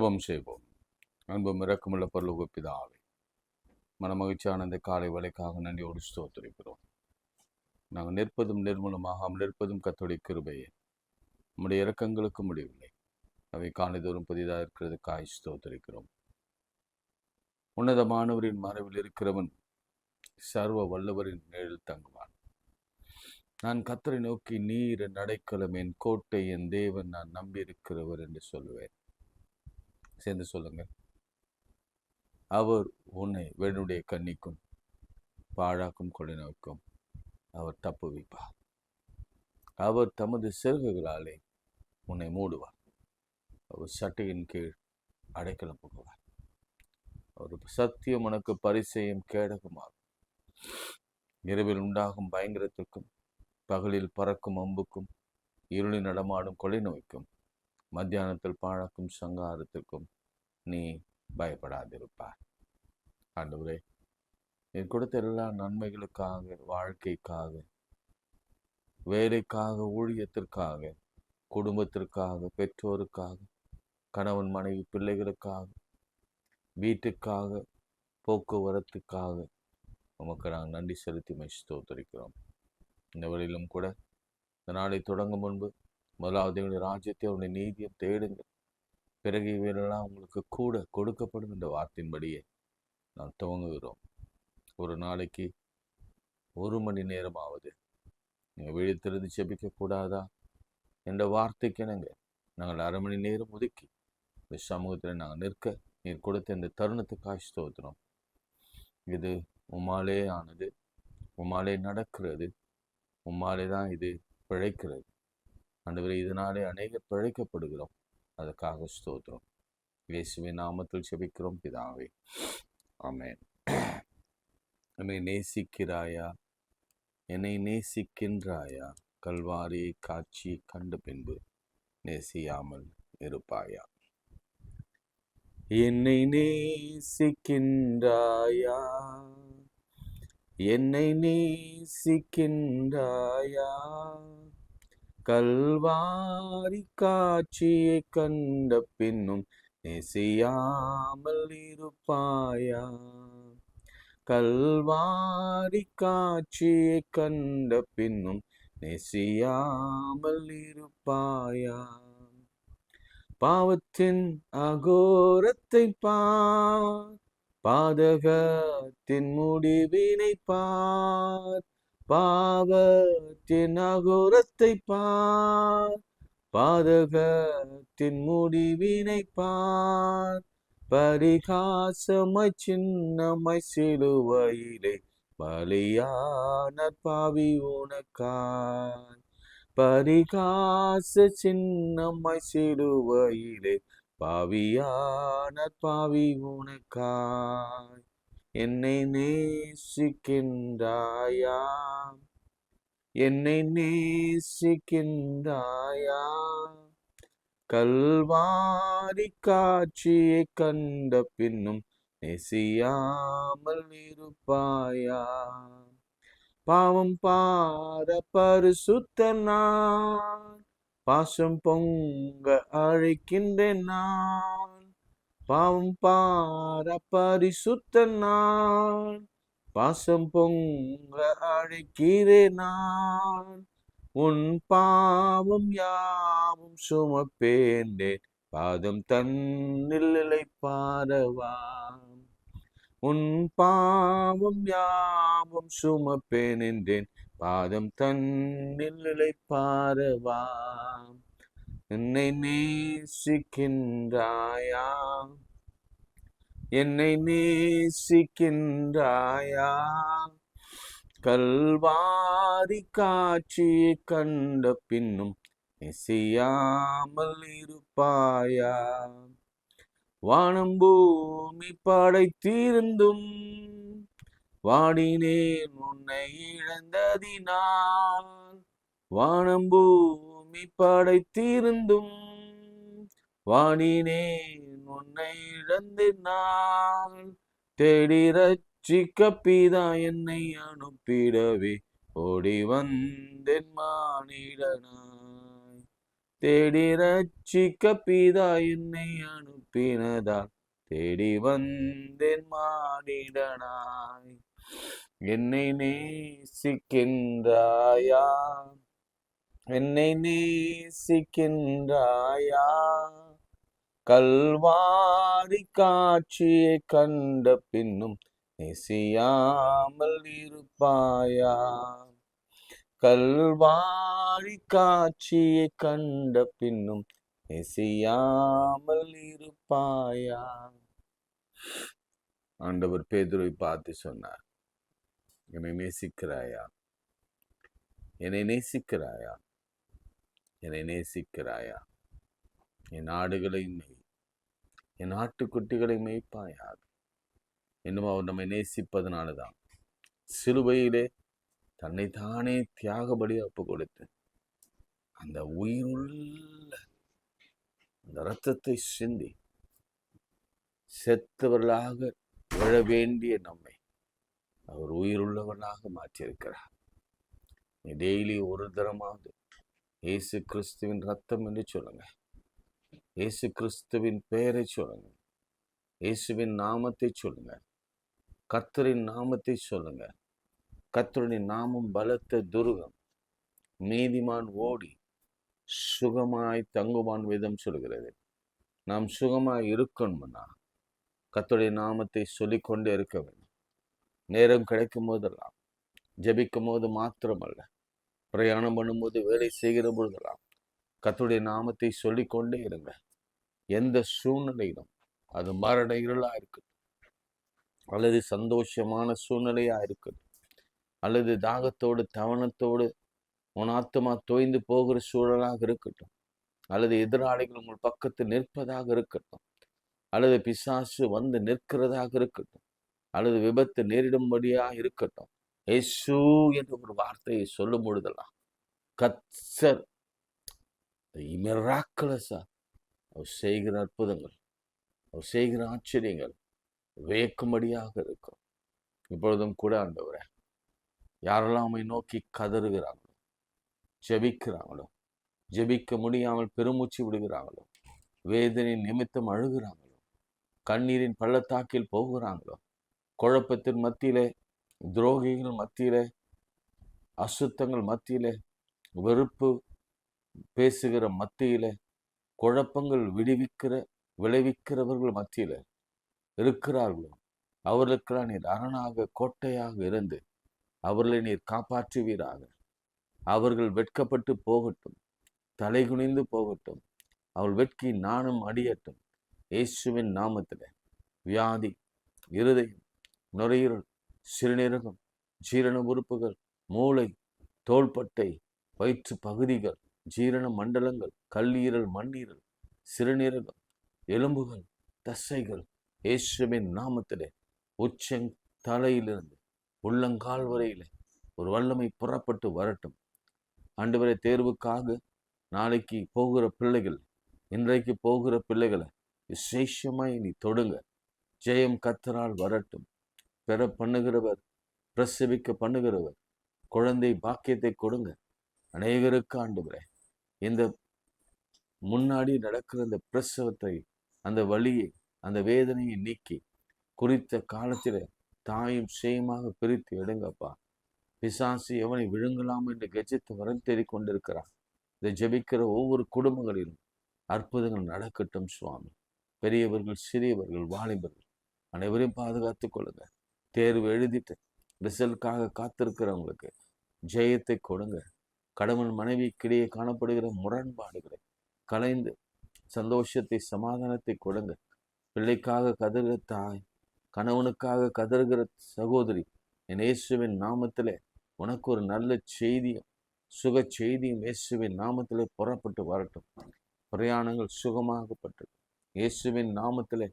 ஜெபம் செய்வோம். அன்பும் இரக்கமுள்ள பரலோக பிதாவே, மனமகிழ்ச்சியான இந்த காலை வேளைக்காக நன்றியோடு ஸ்தோத்திரிக்கிறோம். நாங்கள் நிற்பதும் நிர்மூலமாக நிற்பதும் கர்த்தருடைய கிருபையே, நம்முடைய இரக்கங்களுக்கு முடிவில்லை. அவை காலைதோறும் புதிதாக இருக்கிறதுக்காய் ஸ்தோத்திரிக்கிறோம். உன்னதமானவரின் மறைவில் இருக்கிறவன் சர்வ வல்லவரின் நிழலில் தங்குவான். நான் கர்த்தரை நோக்கி, நீர் என் அடைக்கலம், என் கோட்டை, என் தேவன், நான் நம்பியிருக்கிறவர் என்று சொல்லுவேன். சேர்ந்து சொல்லுங்க. அவர் உன்னை வேணுடைய கண்ணிக்கும் பாழாக்கும் கொள்ளை நோக்கும் அவர் தப்புவிப்பார். அவர் தமது சிறகுகளாலே உன்னை மூடுவார். அவர் சட்டையின் கீழ் அடைக்கலம் புகுவார். அவர் சத்தியம் உனக்கு பரிசெய்யும் கேடகமாகும். இரவில் உண்டாகும் பயங்கரத்திற்கும் பகலில் பறக்கும் அம்புக்கும் இருளில் நடமாடும் கொலை நோய்க்கும் மத்தியானத்தில் பாழாக்கும் சங்காரத்திற்கும் நீ பயப்படாதிருப்பார். ஆண்டவரே, என் கொடுத்த எல்லா நன்மைகளுக்காக, வாழ்க்கைக்காக, வேலைக்காக, ஊழியத்திற்காக, குடும்பத்திற்காக, பெற்றோருக்காக, கணவன் மனைவி பிள்ளைகளுக்காக, வீட்டுக்காக, போக்குவரத்துக்காக உமக்கு நாங்கள் நன்றி செலுத்தி ஸ்தோத்திரிக்கிறோம். இந்த வழியிலும் கூட இந்த நாளை தொடங்கும் முன்பு முதலாவது ராஜ்யத்தை அவருடைய நீதியை தேடுங்கள், பிறகு இவையெல்லாம் உங்களுக்கு கூட கொடுக்கப்படும் என்ற வார்த்தையின்படியே நாம் துவங்குகிறோம். ஒரு நாளைக்கு 1 மணி நேரமாவது நீங்கள் விழித்திருந்து செபிக்கக்கூடாதா என்ற வார்த்தைக்கு நாங்கள் 1/2 மணி நேரம் ஒதுக்கி இந்த சமூகத்தில் நாங்கள் நிற்க நீர் கொடுத்த இந்த தருணத்துக்காக ஸ்தோத்திரம். இது உம்மாலே ஆனது, உம்மாலே நடக்கிறது, உம்மாலே தான் இது பிழைக்கிறது. ஆண்டவரே, இதனாலே அநேகர் பிழைக்கப்படுகிறோம். அதற்காக ஸ்தோத்திரம். இயேசுவின் நாமத்தில் செபிக்கிறோம் பிதாவே, ஆமென். என்னை நேசிக்கிறாயா, என்னை நேசிக்கின்றாயா, கல்வாரியை காட்சி கண்ட பின்பு நேசியாமல் இருப்பாயா. என்னை நேசிக்கின்றாயா, என்னை நேசிக்கின்றாயா, கல்வாரி காட்சியை கண்ட பின்னும் நேசியாமல் இருப்பாயா. கல்வாரி காட்சியை கண்ட பின்னும் நேசியாமல் இருப்பாயா. பாவத்தின் அகோரத்தை பார், பாதகத்தின் முடிவினை பார். பாவத்தின் அகோரத்தை பார், பாதகத்தின் முடிவினை பார். பரிகாசமாய் சின்னமாய் சிலுவையிலே பலியான பாவி உனக்காய். பரிகாச சின்னமாய் சிலுவையிலே பாவியான பாவி உனக்காய். என்னை நேசிக்கின்றாயா, என்னை நேசிக்கின்றாயா, கல்வாரி காட்சியை கண்ட பின்னும் நேசியாமல் இருப்பாயா. பாவம் பார பரிசுத்தர் நான், பாசம் பொங்க அழைக்கின்றேன் நான். பாவம் பார பரிசுத்தர் நான், பாசம் பொங்க அழைக்கிறேன் நான். உன் பாவம் யாவும் சுமப்பேண்டேன், பாதம் தன்னில் இளைப்பாரவா. உன் பாவம் யாவும் சுமப்பேன் என்றேன், பாதம் தன்னில் இளைப்பாரவா. என்னை நேசிக்கின்றாயா, என்னை நேசிக்கின்றாயா, கல்வாரி காட்சியை கண்ட பின்னும் நேசியாமல் இருப்பாயா. வானம் பூமி படைத்திருந்தும் வாடினேன் உன்னை இழந்ததினால். வானம் பூமி படைத்திருந்தும் வாடினேன் உன்னை இழந்ததினால். தேடி ரட்சிக்க பிதா என்னை அனுப்பிடவே ஓடி வந்தேன் மானிடனாய். தேடி ரட்சிக்க பிதா என்னை அனுப்பினதால் தேடி வந்தேன் மானிடனாய். என்னை நேசிக்கின்றாயா, என்னை நேசிக்கின்றாயா, கல்வாரி காட்சியை கண்ட பின்னும் நேசியாமல் இருப்பாயா, கல்வாரி காட்சியை கண்ட பின்னும் நேசியாமல் இருப்பாயா. ஆண்டவர் பேதுருவை பார்த்து சொன்னார், என்னை நேசிக்கிறாயா, என்னை நேசிக்கிறாயா, என்னை நேசிக்கிறாயா, என் ஆடுகளை மெய், என் ஆட்டுக்குட்டிகளை மேய்ப்பாயாக. இன்னும் அவர் நம்மை நேசிப்பதனாலதான் சிலுவையிலே தன்னை தானே தியாகபடி ஒப்பு கொடுத்து அந்த உயிருள்ள அந்த இரத்தத்தை சிந்தி செத்தவர்களாக விழ வேண்டிய நம்மை அவர் உயிருள்ளவர்களாக மாற்றியிருக்கிறார். நீ டெய்லி ஒரு தரமாவது இயேசு கிறிஸ்துவின் ரத்தம் என்று சொல்லுங்க, இயேசு கிறிஸ்துவின் பெயரை சொல்லுங்க, இயேசுவின் நாமத்தை சொல்லுங்க, கர்த்தரின் நாமத்தை சொல்லுங்க. கர்த்தரின் நாமம் பலத்த துருகம், நீதிமான் ஓடி சுகமாய் தங்குவான் விதம் சொல்கிறது. நாம் சுகமாய் இருக்கணும்னா கர்த்தருடைய நாமத்தை சொல்லிக்கொண்டே இருக்க வேண்டும். நேரம் கிடைக்கும் போதெல்லாம், ஜெபிக்கும் போது மாத்திரமல்ல, பிரயாணம் பண்ணும்போது, வேலை செய்கிற பொழுதெல்லாம் கர்த்தருடைய நாமத்தை சொல்லிக்கொண்டே இருங்க. எந்த சூழ்நிலையிலும், அது மரண இருளா இருக்கட்டும், அல்லது சந்தோஷமான சூழ்நிலையா இருக்கட்டும், அல்லது தாகத்தோடு தவணத்தோடு உன் ஆத்துமா தோய்ந்து போகிற சூழலாக இருக்கட்டும், அல்லது எதிராளிகள் உங்கள் பக்கத்தில் நிற்பதாக இருக்கட்டும், அல்லது பிசாசு வந்து நிற்கிறதாக இருக்கட்டும், அல்லது விபத்து நேரிடும்படியாக இருக்கட்டும், இயேசு என்ற ஒரு வார்த்தையை சொல்லும் பொழுதெல்லாம் கர்த்தர் மிராக்கிளஸா அவர் செய்கிற அற்புதங்கள், அவர் செய்கிற ஆச்சரியங்கள் வியக்கும்படியாக இருக்கும். இப்பொழுதும் கூட ஆண்டவரே, யாரெல்லாம் உம்மை நோக்கி கதறுகிறாங்களோ, ஜெபிக்கிறாங்களோ, ஜெபிக்க முடியாமல் பெருமூச்சு விடுகிறாங்களோ, வேதனை நிமித்தம் அழுகிறாங்களோ, கண்ணீரின் பள்ளத்தாக்கில் போகிறாங்களோ, குழப்பத்தின் மத்தியிலே, துரோகிகள் மத்தியிலே, அசுத்தங்கள் மத்தியிலே, வெறுப்பு பேசுகிற மத்தியிலே, குழப்பங்கள் விளைவிக்கிறவர்கள் மத்தியில இருக்கிறார்களோ, அவர்களுக்கெல்லாம் நீர் அரணாக கோட்டையாக இருந்து அவர்களை நீர் காப்பாற்றுவீராக. அவர்கள் வெட்கப்பட்டு போகட்டும், தலைகுனிந்து போகட்டும், அவள் வெட்கி நாணம் அடியட்டும். இயேசுவின் நாமத்தில் வியாதி, இருதயம், நுரையீரல், சிறுநீரகம், ஜீரண உறுப்புகள், மூளை, தோள்பட்டை, வயிற்று பகுதிகள், ஜீரண மண்டலங்கள், கல்லீரல், மண்ணீரல், சிறுநீரகம், எலும்புகள், தசைகள், இயேசுவின் நாமத்திலே உச்சந்தலையிலிருந்து உள்ளங்கால் வரையில ஒரு வல்லமை புறப்பட்டு வரட்டும். ஆண்டவரே, தேர்வுக்காக நாளைக்கு போகிற பிள்ளைகள், இன்றைக்கு போகிற பிள்ளைகளை விசேஷமாய் நீ தொடுங்க. ஜெயம் கர்த்தரால் வரட்டும். பெற பண்ணுகிறவர், பிரசவிக்க பண்ணுகிறவர், குழந்தை பாக்கியத்தை கொடுங்க. அநேகருக்கு ஆண்டவரே, இந்த முன்னாடி நடக்கிற அந்த பிரசவத்தை, அந்த வலியை, அந்த வேதனையை நீக்கி குறித்த காலத்தில் தாயும் சேயமாக பிரித்து எடுங்கப்பா. பிசாசு எவனை விழுங்கலாம் என்று கெஜித்து வரம் தேடிக் கொண்டிருக்கிறான். இதை ஜெபிக்கிற ஒவ்வொரு குடும்பங்களிலும் அற்புதங்கள் நடக்கட்டும் சுவாமி. பெரியவர்கள், சிறியவர்கள், வாலிபர்கள் அனைவரையும் பாதுகாத்து கொள்ளுங்க. தேர்வு எழுதிட்டு ரிசல்ட்காக காத்திருக்கிறவங்களுக்கு ஜெயத்தை கொடுங்க. கணவன் மனைவிக்கிடையே காணப்படுகிற முரண்பாடுகளை கலைந்து சந்தோஷத்தை, சமாதானத்தை கொடுங்க. பிள்ளைக்காக கதறுகிற தாய், கணவனுக்காக கதறுகிற சகோதரி, என் இயேசுவின் நாமத்திலே உனக்கு ஒரு நல்ல செய்தியும் சுக செய்தியும் இயேசுவின் நாமத்திலே புறப்பட்டு வரட்டும். பிரயாணங்கள் சுகமாகப்பட்டு இயேசுவின் நாமத்திலே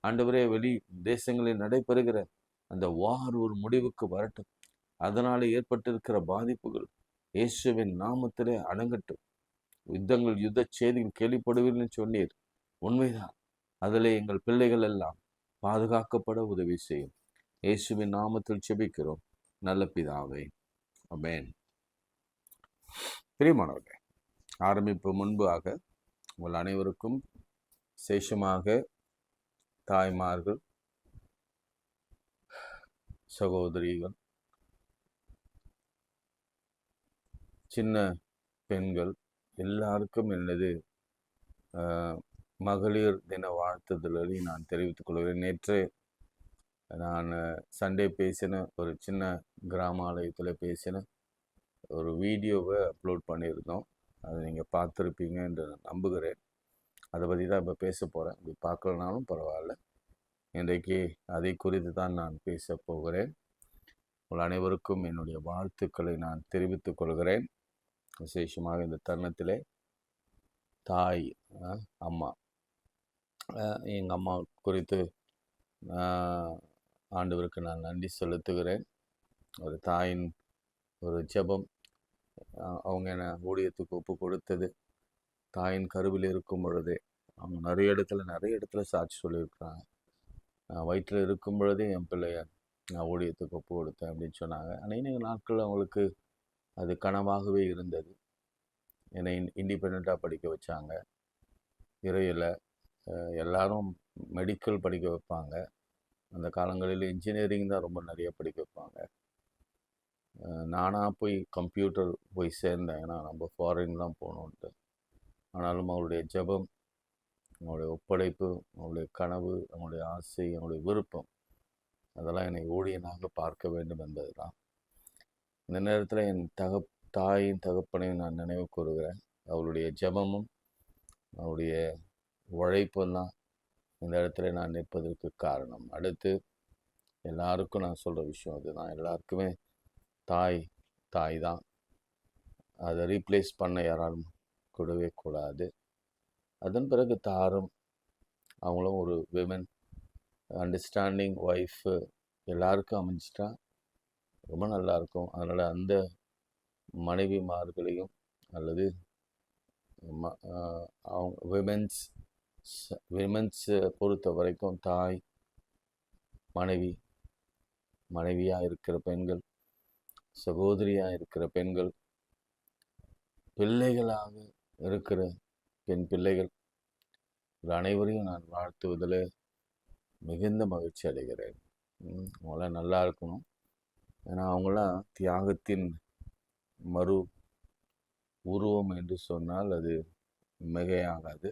ஆண்டவரே, வெளி தேசங்களில் நடைபெறுகிற அந்த வார் ஒரு முடிவுக்கு வரட்டும். அதனாலே ஏற்பட்டிருக்கிற பாதிப்புகள் இயேசுவின் நாமத்திலே அடங்கட்டும். யுத்தங்கள், யுத்த செய்திகள் கேள்விப்படுவீர்கள் சொன்னீர், உண்மைதான். அதில் எங்கள் பிள்ளைகள் எல்லாம் பாதுகாக்கப்பட உதவி செய்யும். இயேசுவின் நாமத்தில் ஜெபிக்கிறோம் நல்ல பிதாவே, ஆமென். பிரியமானவர்களே, ஆரம்பிப்பு முன்பாக உங்கள் அனைவருக்கும் விசேஷமாக தாய்மார்கள், சகோதரிகள், சின்ன பெண்கள் எல்லாருக்கும் எனது மகளிர் தின வாழ்த்துதல்களை நான் தெரிவித்துக் கொள்கிறேன். நேற்று நான் சண்டே பேசின ஒரு சின்ன கிராம ஆலயத்தில் பேசின ஒரு வீடியோவை அப்லோட் பண்ணியிருந்தோம். அதை நீங்கள் பார்த்துருப்பீங்க என்று நான் நம்புகிறேன். அதை பற்றி தான் இப்போ பேச போகிறேன். அப்படி பார்க்கலனாலும் பரவாயில்ல. இன்றைக்கு அதை குறித்து தான் நான் பேச போகிறேன். உங்கள் அனைவருக்கும் என்னுடைய வாழ்த்துக்களை நான் தெரிவித்துக் கொள்கிறேன். விசேஷமாக இந்த தருணத்திலே தாய், அம்மா, எங்கள் அம்மா குறித்து ஆண்டவருக்கு நான் நன்றி செலுத்துகிறேன். ஒரு தாயின் ஒரு ஜெபம், அவங்க என்னை ஊழியத்துக்கு ஒப்பு கொடுத்தது தாயின் கருவில் இருக்கும் பொழுதே. அவங்க நிறைய இடத்துல சாட்சி சொல்லியிருக்கிறாங்க. நான் வயிற்றில் இருக்கும் பொழுதே என் பிள்ளைய நான் ஊழியத்துக்கு ஒப்பு கொடுத்தேன் அப்படின்னு சொன்னாங்க. அநேக நாட்கள் அவங்களுக்கு அது கனவாகவே இருந்தது. என்னை இண்டிபெண்ட்டாக படிக்க வச்சாங்க. இறையில் எல்லாரும் மெடிக்கல் படிக்க வைப்பாங்க. அந்த காலங்களில் இன்ஜினியரிங் தான் ரொம்ப நிறைய படிக்க வைப்பாங்க. நானாக போய் கம்ப்யூட்டர் போய் சேர்ந்தேன், ஏன்னா நம்ம ஃபாரின்லாம் போகணுன்ட்டு. ஆனாலும் அவங்களுடைய ஜெபம், அவங்களுடைய ஒப்படைப்பு, அவங்களுடைய கனவு, அவங்களுடைய ஆசை, அவங்களுடைய விருப்பம், அதெல்லாம் என்னை ஊழியனாக பார்க்க வேண்டும் என்பது தான். இந்த நேரத்தில் என் தாயின் தகப்பனையும் நான் நினைவு கூறுகிறேன். அவருடைய ஜெபமும் அவருடைய உழைப்பும் தான் இந்த இடத்துல நான் நிற்பதற்கு காரணம். அடுத்து எல்லாருக்கும் நான் சொல்கிற விஷயம் அதுதான். எல்லாருக்குமே தாய் தான். அதை ரீப்ளேஸ் பண்ண யாராலும் கூடவே கூடாது. அதன் பிறகு தாரும், அவங்களும் ஒரு விமன், அண்டர்ஸ்டாண்டிங் ஒய்ஃபு எல்லாருக்கும் அமைஞ்சிட்டா ரொம்ப நல்லாயிருக்கும். அதனால் அந்த மனைவிமார்களையும் அல்லது அவங்க விமென்ஸை பொறுத்த வரைக்கும் தாய், மனைவியாக இருக்கிற பெண்கள், சகோதரியாக இருக்கிற பெண்கள், பிள்ளைகளாக இருக்கிற பெண் பிள்ளைகள் அனைவரையும் நான் வாழ்த்துவதில் மிகுந்த மகிழ்ச்சி அடைகிறேன். அவங்களாம் நல்லா இருக்கணும். ஏன்னா அவங்களாம் தியாகத்தின் மறு உருவம் என்று சொன்னால் அது மிகையாகாது.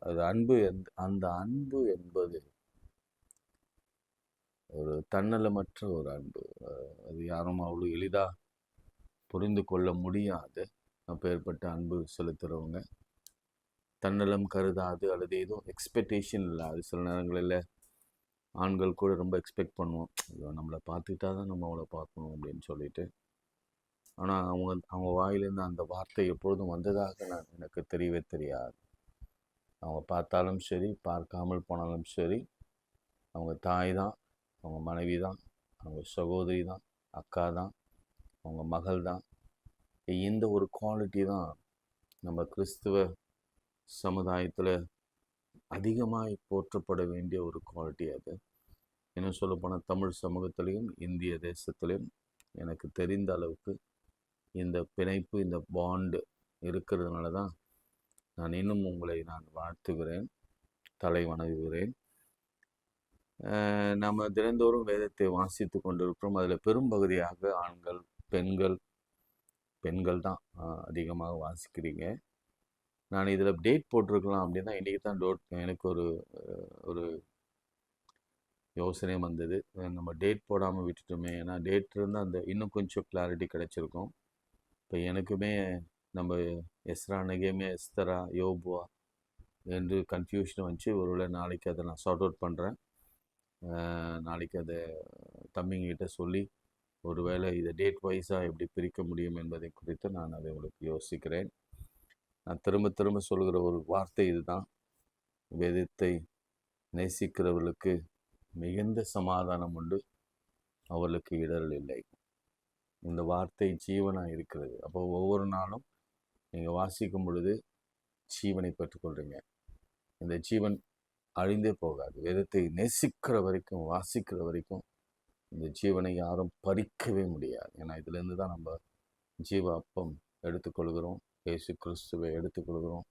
அது அன்பு. அந்த அன்பு என்பது ஒரு தன்னலமற்ற ஒரு அன்பு. அது யாரும் அவ்வளோ எளிதாக புரிந்து கொள்ள முடியாது. அப்பேற்பட்ட அன்பு செலுத்துகிறவங்க, தன்னலம் கருதாது அல்லது ஏதோ எக்ஸ்பெக்டேஷன் இல்லாது. சில நேரங்களில் ஆண்கள் கூட ரொம்ப எக்ஸ்பெக்ட் பண்ணுவோம், நம்மளை பார்த்துக்கிட்டா தான் நம்ம அவளை பார்க்கணும் அப்படின்னு சொல்லிட்டு. ஆனால் அவங்க வாயிலேருந்து அந்த வார்த்தை எப்பொழுதும் வந்ததாக எனக்கு தெரியவே தெரியாது. அவங்க பார்த்தாலும் சரி, பார்க்காமல் போனாலும் சரி, அவங்க தாய் தான், அவங்க மனைவி தான், அவங்க சகோதரி தான், அக்கா தான், அவங்க மகள் தான். இந்த ஒரு குவாலிட்டி தான் நம்ம கிறிஸ்துவ சமுதாயத்தில் அதிகமாக போற்றப்பட வேண்டிய ஒரு குவாலிட்டி. அது இன்னும் சொல்லப்போனால் தமிழ் சமூகத்திலையும் இந்திய தேசத்திலையும் எனக்கு தெரிந்த அளவுக்கு இந்த பிணைப்பு, இந்த பாண்டு இருக்கிறதுனால தான் நான் இன்னும் உங்களை நான் வாழ்த்துகிறேன், தலை வணங்குகிறேன். நம்ம தினந்தோறும் வேதத்தை வாசித்து கொண்டிருக்கிறோம். அதில் பெரும்பகுதியாக ஆண்கள், பெண்கள் தான் அதிகமாக வாசிக்கிறீங்க. நான் இதில் டேட் போட்டிருக்கலாம் அப்படின்னா இன்றைக்கி தான் எனக்கு ஒரு யோசனை வந்தது. நம்ம டேட் போடாமல் விட்டுட்டோமே, ஏன்னா டேட் இருந்தால் அந்த இன்னும் கொஞ்சம் கிளாரிட்டி கிடச்சிருக்கும். இப்போ எனக்குமே நம்ம எஸ்ரா, நெகேமியா, எஸ்தரா, யோபுவா என்று கன்ஃபியூஷன் வந்துச்சு. ஒருவேளை நாளைக்கு அதை நான் சார்ட் அவுட் பண்ணுறேன். நாளைக்கு அதை தம்பிங்கிட்ட சொல்லி ஒருவேளை இதை டேட் வைஸாக எப்படி பிரிக்க முடியும் என்பதை குறித்து நான் அதை உங்களுக்கு யோசிக்கிறேன். நான் திரும்ப சொல்கிற ஒரு வார்த்தை இதுதான்: வேதத்தை நேசிக்கிறவர்களுக்கு மிகுந்த சமாதானம் உண்டு, அவர்களுக்கு இடரல் இல்லை. இந்த வார்த்தை ஜீவனாக இருக்கிறது. அப்போ ஒவ்வொரு நாளும் நீங்கள் வாசிக்கும் பொழுது ஜீவனை பெற்றுக்கொள்கிறீங்க. இந்த ஜீவன் அழிந்தே போகாது. வேதத்தை நேசிக்கிற வரைக்கும், வாசிக்கிற வரைக்கும் இந்த ஜீவனை யாரும் பறிக்கவே முடியாது. ஏன்னா இதுலேருந்து தான் நம்ம ஜீவ அப்பம் எடுத்துக்கொள்கிறோம். இயேசு கிறிஸ்துவை எடுத்துக்கொள்கிறோம்.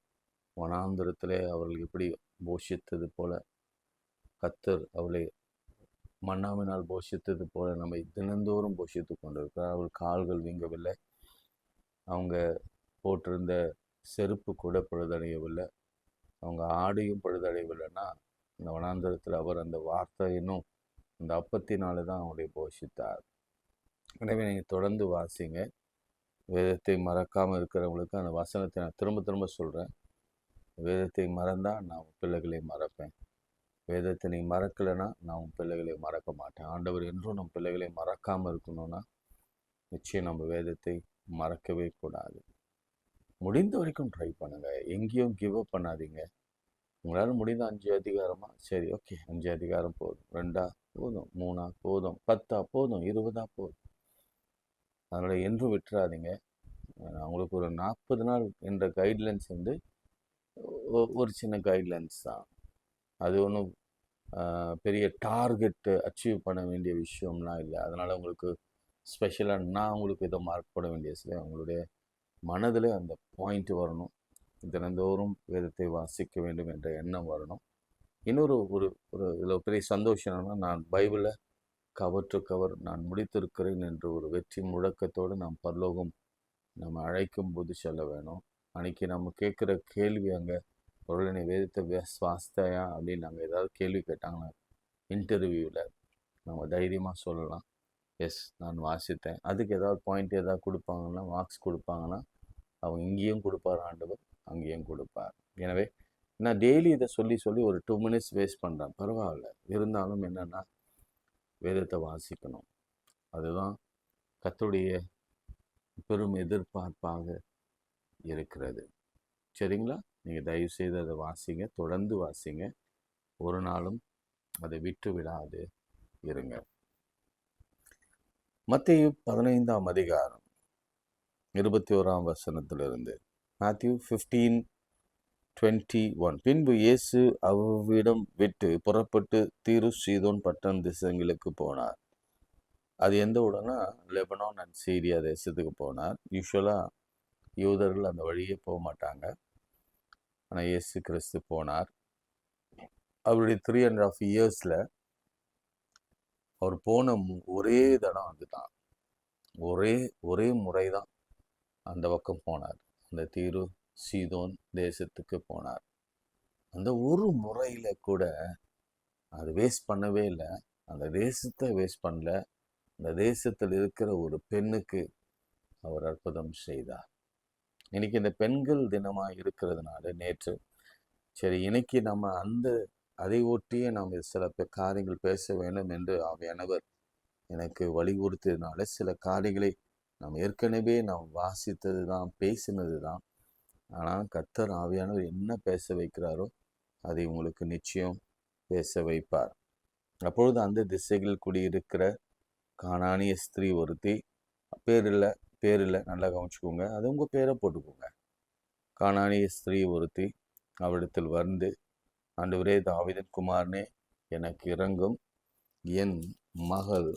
வனாந்திரத்திலே அவர்கள் எப்படி போஷித்தது போல, கர்த்தர் அவளை மன்னாவினால் போஷித்தது போல நம்மை தினந்தோறும் போஷித்து கொண்டிருக்கிறார். அவள் கால்கள் வீங்கவில்லை, அவங்க போட்டிருந்த செருப்பு கூட பழுதடையவில்லை, அவங்க ஆடையும் பழுதடையவில்லைன்னா இந்த வனாந்திரத்தில் அவர் அந்த வார்த்தையினும் அந்த அப்பத்தினால தான் அவங்களை போஷித்தார். எனவே நீங்கள் தொடர்ந்து வாசிங்க. வேதத்தை மறக்காமல் இருக்கிறவங்களுக்கு அந்த வசனத்தை நான் திரும்ப திரும்ப சொல்கிறேன். வேதத்தை மறந்தால் நான் பிள்ளைகளை மறப்பேன், வேதத்தை நீ மறக்கலைன்னா நான் உன் பிள்ளைகளை மறக்க மாட்டேன். ஆண்டவர் என்றும் நம் பிள்ளைகளை மறக்காமல் இருக்கணும்னா நிச்சயம் நம்ம வேதத்தை மறக்கவே கூடாது. முடிந்த வரைக்கும் ட்ரை பண்ணுங்கள், எங்கேயும் கிவ் அப் பண்ணாதீங்க. உங்களால் முடிந்த 5 அதிகாரமா, சரி ஓகே 5 அதிகாரம் போதும், 2 போதும், 3 போதும், 10 போதும், 20 போதும். அதனால் என்றும் விட்டுறாதீங்க. அவங்களுக்கு ஒரு 40 நாள் என்ற கைட்லைன்ஸ் வந்து ஒரு சின்ன கைட்லைன்ஸ் தான். அது ஒன்றும் பெரிய டார்கெட்டு அச்சீவ் பண்ண வேண்டிய விஷயம்லாம் இல்லை. அதனால் உங்களுக்கு ஸ்பெஷலாக நான் உங்களுக்கு இதை மார்க் பண்ண வேண்டிய சில உங்களுடைய மனதில் அந்த பாயிண்ட் வரணும். தினந்தோறும் வேதத்தை வாசிக்க வேண்டும் என்ற எண்ணம் வரணும். இன்னொரு ஒரு ஒரு இதில் பெரிய சந்தோஷம் என்னன்னா, நான் பைபிளை கவர் டு கவர் நான் முடித்திருக்கிறேன் என்ற ஒரு வெற்றி முழக்கத்தோடு நாம் பரலோகம் நம்ம அழைக்கும் போது சொல்ல வேணும். அன்றைக்கி நம்ம கேட்குற கேள்வி அங்கே பொருளை வேதத்தை சுவாஸ்தையா அப்படின்னு நாங்கள் ஏதாவது கேள்வி கேட்டாங்கன்னா இன்டர்வியூவில் நம்ம தைரியமாக சொல்லலாம், எஸ் நான் வாசித்தேன். அதுக்கு ஏதாவது பாயிண்ட் ஏதாவது கொடுப்பாங்கன்னா, மார்க்ஸ் கொடுப்பாங்கன்னா, அவங்க இங்கேயும் கொடுப்பார் ஆண்டவர், அங்கேயும் கொடுப்பார். எனவே நான் டெய்லி இதை சொல்லி சொல்லி ஒரு 2 minutes வேஸ்ட் பண்ணுறேன், பரவாயில்ல. இருந்தாலும் என்னென்னா வேதத்தை வாசிக்கணும். அதுதான் கர்த்தருடைய பெரும் எதிர்பார்ப்பாக இருக்கிறது. சரிங்களா? நீங்கள் தயவுசெய்து அதை வாசிங்க, தொடர்ந்து வாசிங்க, ஒரு நாளும் அதை விட்டு விடாது இருங்க. மத்தேயு 15ஆம் அதிகாரம் 21ஆம் வசனத்திலிருந்து. மேத்யூ 15:21. பின்பு இயேசு அவ்விடம் விட்டு புறப்பட்டு தீரு சீதோன் பட்டணம் திசைகளுக்கு போனார். அது எந்த ஊடனா லெபனான் அண்ட் சீரியா தேசத்துக்கு போனார். யூஸ்வலாக யூதர்கள் அந்த வழியே போக மாட்டாங்க, ஆனால் இயேசு கிறிஸ்து போனார். அவருடைய 3.5 இயர்ஸில் அவர் போன ஒரே தடம் அதுதான், ஒரே முறை தான் அந்த பக்கம் போனார். அந்த தீரு சீதோன் தேசத்துக்கு போனார். அந்த ஒரு முறையில் கூட அது வேஸ்ட் பண்ணவே இல்லை. அந்த தேசத்தை வேஸ்ட் பண்ணல. அந்த தேசத்தில் இருக்கிற ஒரு பெண்ணுக்கு அவர் அற்புதம் செய்தார். இன்னைக்கு இந்த பெண்கள் தினமாக இருக்கிறதுனால நேற்று சரி இன்னைக்கு நம்ம அதை ஒட்டியே நாம் சில காரியங்கள் பேச வேண்டும் என்று ஆவியானவர் எனக்கு வலியுறுத்தியதுனால சில காரியங்களை நாம் ஏற்கனவே நாம் வாசித்தது தான், பேசினது தான். ஆனால் கர்த்தர் ஆவியானவர் என்ன பேச வைக்கிறாரோ அதை உங்களுக்கு நிச்சயம் பேச வைப்பார். அப்பொழுது அந்த திசைகள் குடியிருக்கிற கானானிய ஸ்திரீ ஒருத்தி, பேரில் நல்லா கவனிச்சுக்கோங்க, அது உங்கள் பேரை போட்டுக்கோங்க. கானானிய ஸ்திரீ ஒருத்தி அவரிடத்தில் வந்து, ஆண்டவரே தாவீதின் குமாரனே எனக்கு இரங்கும், என் மகள்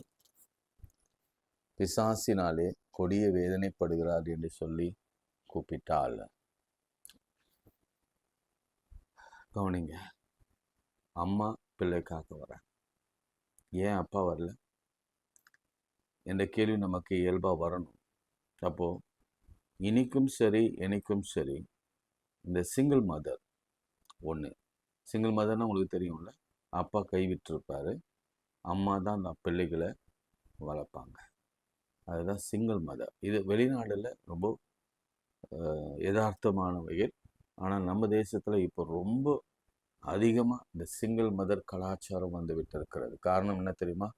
பிசாசினாலே கொடிய வேதனைப்படுகிறார் என்று சொல்லி கூப்பிட்டாள். கவனிங்க, அம்மா பிள்ளைக்காக வர, ஏன் அப்பா வரல என்ற கேள்வி நமக்கு இயல்பாக வரணும். அப்போது இனிக்கும் சரி எனக்கும் சரி இந்த சிங்கிள் மதர் ஒன்று, சிங்கிள் மதர்னால் உங்களுக்கு தெரியும்ல, அப்பா கைவிட்டிருப்பார், அம்மா தான் அந்த பிள்ளைகளை வளர்ப்பாங்க, அதுதான் சிங்கிள் மதர். இது வெளிநாடில் ரொம்ப யதார்த்தமான வகையில், ஆனால் நம்ம தேசத்தில் இப்போ ரொம்ப அதிகமாக இந்த சிங்கிள் மதர் கலாச்சாரம் வந்து விட்டு இருக்கிறது. காரணம் என்ன தெரியுமா?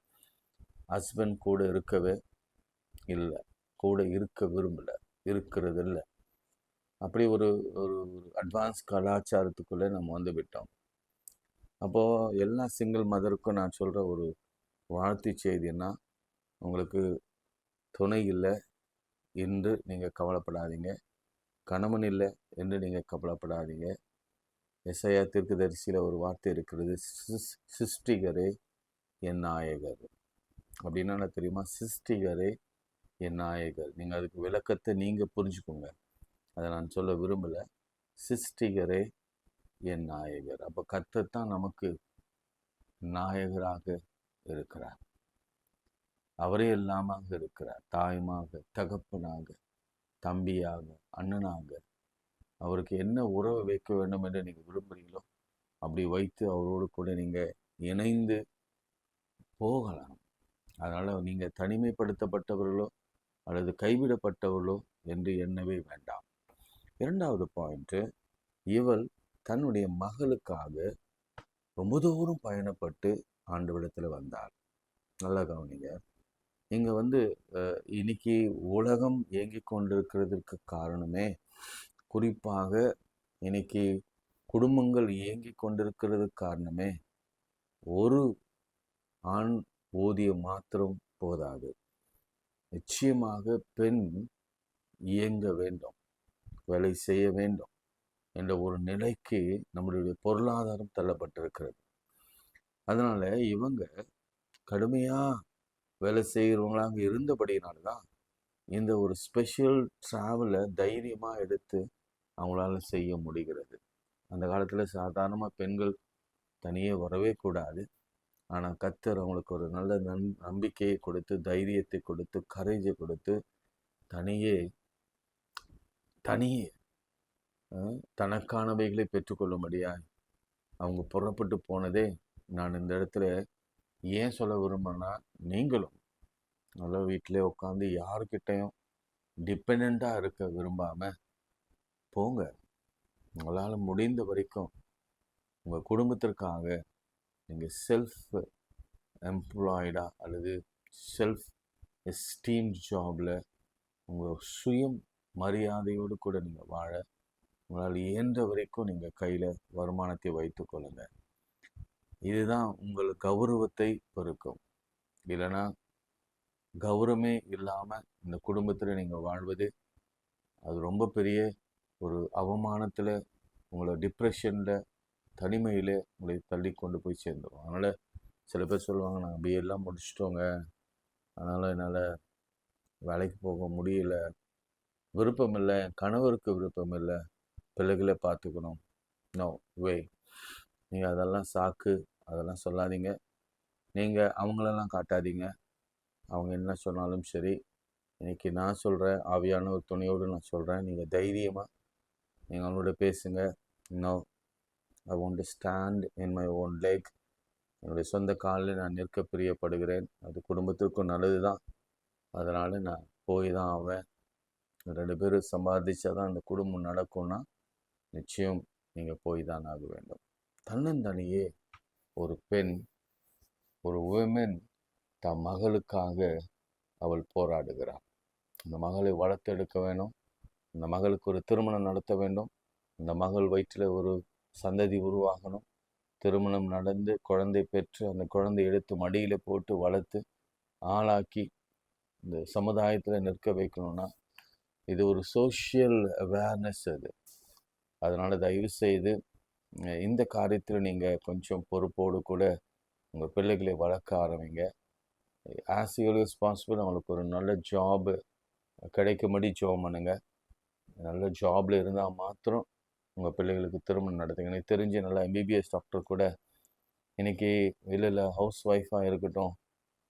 ஹஸ்பண்ட் கூட இருக்கவே இல்லை, கூட இருக்க விரும்பலை, இருக்கிறது இல்லை. அப்படி ஒரு ஒரு அட்வான்ஸ் கலாச்சாரத்துக்குள்ளே நம்ம வந்து விட்டோம். அப்போது எல்லா சிங்கிள் மதருக்கும் நான் சொல்கிற ஒரு வாழ்த்து செய்தின்னா, உங்களுக்கு துணை இல்லை என்று நீங்கள் கவலைப்படாதீங்க, கணவன் இல்லை என்று நீங்கள் கவலைப்படாதீங்க. எசையா தீர்க்கதரிசியில் ஒரு வார்த்தை இருக்கிறது, சிருஷ்டிகரே என் நாயகர். அப்படின்னா என்ன தெரியுமா? சிருஷ்டிகரே என் நாயகர். நீங்கள் அதுக்கு விளக்கத்தை நீங்கள் புரிஞ்சுக்கோங்க, அதை நான் சொல்ல விரும்பலை. சிருஷ்டிகரே என் நாயகர். அப்போ கர்த்தர் தான் நமக்கு நாயகராக இருக்கிறார். அவரே எல்லாமாக இருக்கிறார். தாயுமாக, தகப்பனாக, தம்பியாக, அண்ணனாக. அவருக்கு என்ன உறவு வைக்க வேண்டும் என்று நீங்கள் விரும்புகிறீங்களோ அப்படி வைத்து அவரோடு கூட நீங்கள் இணைந்து போகலாம். அதனால் நீங்கள் தனிமைப்படுத்தப்பட்டவர்களோ அல்லது கைவிடப்பட்டவர்களோ என்று எண்ணவே வேண்டாம். இரண்டாவது பாயிண்ட்டு, இவள் தன்னுடைய மகளுக்காக ரொம்ப தூரம் பயணப்பட்டு ஆண்டவரிடத்தில் வந்தாள். நல்லா கவனிங்க. இங்கே இன்னைக்கு உலகம் இயங்கி கொண்டிருக்கிறதுக்கு காரணமே, குறிப்பாக இன்னைக்கு குடும்பங்கள் இயங்கி கொண்டிருக்கிறதுக்கு காரணமே, ஒரு ஆண் ஊதியம் மாத்திரம் போதாது. நிச்சயமாக பெண் இயங்க வேண்டும், வேலை செய்ய வேண்டும் என்ற ஒரு நிலைக்கு நம்மளுடைய பொருளாதாரம் தள்ளப்பட்டிருக்கிறது. அதனால இவங்க கடுமையாக வேலை செய்கிறவங்களாக இருந்தபடினால்தான் இந்த ஒரு ஸ்பெஷல் ட்ராவலை தைரியமாக எடுத்து அவங்களால செய்ய முடிகிறது. அந்த காலத்தில் சாதாரணமாக பெண்கள் தனியே வரவே கூடாது. ஆனால் கர்த்தர் அவங்களுக்கு ஒரு நல்ல நம்பிக்கையை கொடுத்து, தைரியத்தை கொடுத்து, கரேஜை கொடுத்து, தனியே தனக்கானவைகளை பெற்றுக்கொள்ளும்படியாய் அவங்க புறப்பட்டு போனதே நான் இந்த இடத்துல ஏன் சொல்ல விரும்புகிறேன்னா, நீங்களும் நல்லா வீட்டிலே உட்காந்து யாருக்கிட்டையும் டிபெண்ட்டாக இருக்க விரும்பாமல் போங்க. உங்களால் முடிந்த வரைக்கும் உங்கள் குடும்பத்திற்காக நீங்கள் செல்ஃப் எம்ப்ளாய்டாக அல்லது செல்ஃப் எஸ்டீம் ஜாபில் உங்கள் சுயம் மரியாதையோடு கூட நீங்கள் வாழ உங்களால் இயன்ற வரைக்கும் நீங்கள் கையில் வருமானத்தை வைத்து கொள்ளுங்கள். இதுதான் உங்கள் கௌரவத்தை பெருக்கும். இல்லைன்னா கௌரவமே இல்லாமல் இந்த குடும்பத்தில் நீங்கள் வாழ்வது அது ரொம்ப பெரிய ஒரு அவமானத்தில், உங்களை டிப்ரெஷனில், தனிமையில் உங்களை தள்ளி கொண்டு போய் சேர்ந்துடும். அதனால் சில பேர் சொல்லுவாங்க, நாங்கள் பிஎல்லாம் முடிச்சிட்டோங்க, அதனால் என்னால் வேலைக்கு போக முடியல, விருப்பம் இல்லை, என் கணவருக்கு விருப்பம் இல்லை, பிள்ளைகளை பார்த்துக்கணும். No way. நீங்கள் அதெல்லாம் சாக்கு, அதெல்லாம் சொல்லாதீங்க. நீங்கள் அவங்களெல்லாம் காட்டாதீங்க. அவங்க என்ன சொன்னாலும் சரி, இன்றைக்கி நான் சொல்கிறேன், ஆவியான ஒரு துணையோடு நான் சொல்கிறேன், நீங்கள் தைரியமாக நீங்கள் அவங்களோட பேசுங்க. No, I want to stand in my own leg. என்னுடைய சொந்த காலில் நான் நிற்க பிரியப்படுகிறேன். அது குடும்பத்திற்கும் நல்லது தான். அதனால் நான் போய் தான் ஆவேன். 2 பேரும் சம்பாதிச்சா தான் அந்த குடும்பம் நடக்கும்னா நிச்சயம் நீங்கள் போய் தான் ஆக வேண்டும். தன்னந்தனியே ஒரு பெண், ஒரு உமன் தன் மகளுக்காக அவள் போராடுகிறாள். அந்த மகளை வளர்த்தெடுக்க வேணும். அந்த மகளுக்கு ஒரு திருமணம் நடத்த வேண்டும். அந்த மகள் வயிற்றில் ஒரு சந்ததி உருவாகணும். திருமணம் நடந்து குழந்தை பெற்று அந்த குழந்தை எடுத்து மடியில் போட்டு வளர்த்து ஆளாக்கி இந்த சமுதாயத்தில் நிற்க வைக்கணும்னா இது ஒரு சோஷியல் அவேர்னஸ் அது. அதனால் தயவு செய்து இந்த காரியத்தில் நீங்கள் கொஞ்சம் பொறுப்போடு கூட உங்கள் பிள்ளைகளை வளர்க்க ஆரம்பிங்க. ஆஸ் யூர் ரெஸ்பான்சிபிள் அவங்களுக்கு ஒரு நல்ல ஜாபு கிடைக்கும்படி ஜாப் பண்ணுங்க. நல்ல ஜாபில் இருந்தால் மாத்திரம் உங்கள் பிள்ளைகளுக்கு திருமணம் நடத்துங்க. எனக்கு தெரிஞ்சு நல்லா எம்பிபிஎஸ் டாக்டர் கூட இன்றைக்கி இல்லை ஹவுஸ் ஒய்ஃபாக இருக்கட்டும்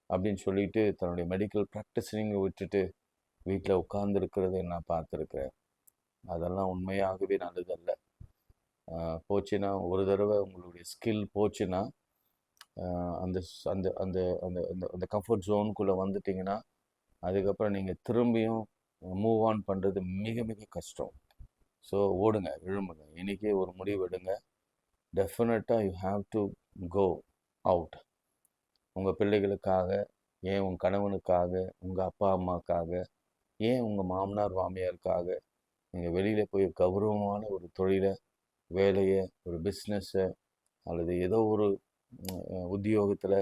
அப்படின்னு சொல்லிட்டு தன்னுடைய மெடிக்கல் ப்ராக்டிஸிங்க விட்டுட்டு வீட்டில் உட்கார்ந்துருக்கிறத நான் பார்த்துருக்குறேன். அதெல்லாம் உண்மையாகவே நல்லதல்ல. போச்சுன்னா ஒரு தடவை உங்களுடைய ஸ்கில் போச்சுன்னா அந்த அந்த அந்த அந்த அந்த கம்ஃபர்ட் ஜோனுக்குள்ளே வந்துட்டிங்கன்னா அதுக்கப்புறம் நீங்கள் திரும்பியும் மூவ் ஆன் பண்ணுறது மிக மிக கஷ்டம். ஸோ ஓடுங்க, எழும்புங்க, இன்றைக்கே ஒரு முடிவு எடுங்க. டெஃபினட்டாக you have to go out. உங்கள் பிள்ளைகளுக்காக, ஏன் உங்கள் கணவனுக்காக, உங்கள் அப்பா அம்மாவுக்காக, ஏன் உங்கள் மாமனார் மாமியாருக்காக நீங்கள் வெளியில் போய் கௌரவமான ஒரு தொழிலை, வேலையை, ஒரு பிஸ்னஸை அல்லது ஏதோ ஒரு உத்தியோகத்தில்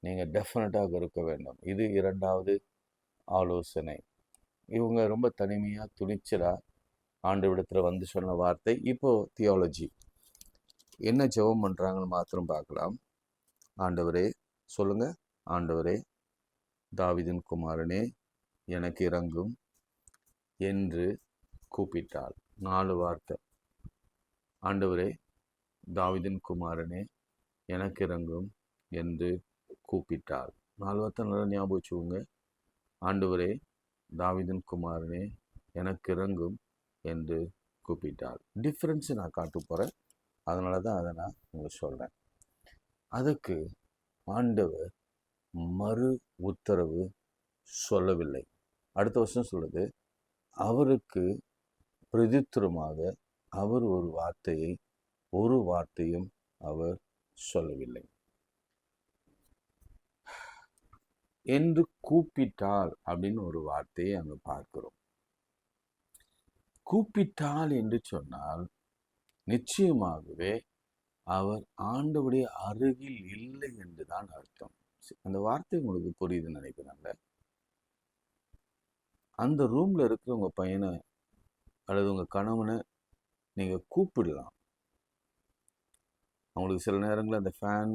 நீங்கள் டெஃபினட்டாக இருக்க வேண்டும். இது 2வது ஆலோசனை. இவங்க ரொம்ப தனிமையாக துணிச்சலாக ஆண்டவரிடத்தில் வந்து சொன்ன வார்த்தை. இப்போது தியாலஜி என்ன ஜெபம் பண்ணுறாங்கன்னு மாத்திரம் பார்க்கலாம். ஆண்டவரே சொல்லுங்கள். ஆண்டவரே, தாவீதின் குமாரனே, எனக்கு இறங்கும் என்று கூப்பிட்டாள். 4 வார்த்தை. ஆண்டவரே, தாவீதின் குமாரனே, எனக்கு இறங்கும் என்று கூப்பிட்டாள். 4 வார்த்தை நல்லா ஞாபகம் வச்சுக்கோங்க. ஆண்டவரே, தாவீதின் குமாரனே, எனக்கு இறங்கும் என்று கூப்பிட்டாள். டிஃப்ரென்ஸை நான் காட்ட போகிறேன். அதனால தான் அதை நான் உங்களுக்கு சொல்கிறேன். அதுக்கு ஆண்டவர் மறு உத்தரவு சொல்லவில்லை. அடுத்த வருஷம் சொல்லுது, அவருக்கு பிரதித்திரமாக அவர் ஒரு வார்த்தையும் அவர் சொல்லவில்லை. என்று கூப்பிட்டாள் அப்படின்னு ஒரு வார்த்தையை அங்கே பார்க்கிறோம். கூப்பிட்டாள் என்று சொன்னால் நிச்சயமாகவே அவர் ஆண்டவருடைய அருகில் இல்லை என்றுதான் அர்த்தம். அந்த வார்த்தை உங்களுக்கு புரியுதுன்னு நினைக்கிறாங்க. அந்த ரூம்ல இருக்கிற உங்க பையனை அல்லது உங்க கணவனை நீங்க கூப்பிடலாம். அவங்களுக்கு சில நேரங்களில் அந்த ஃபேன்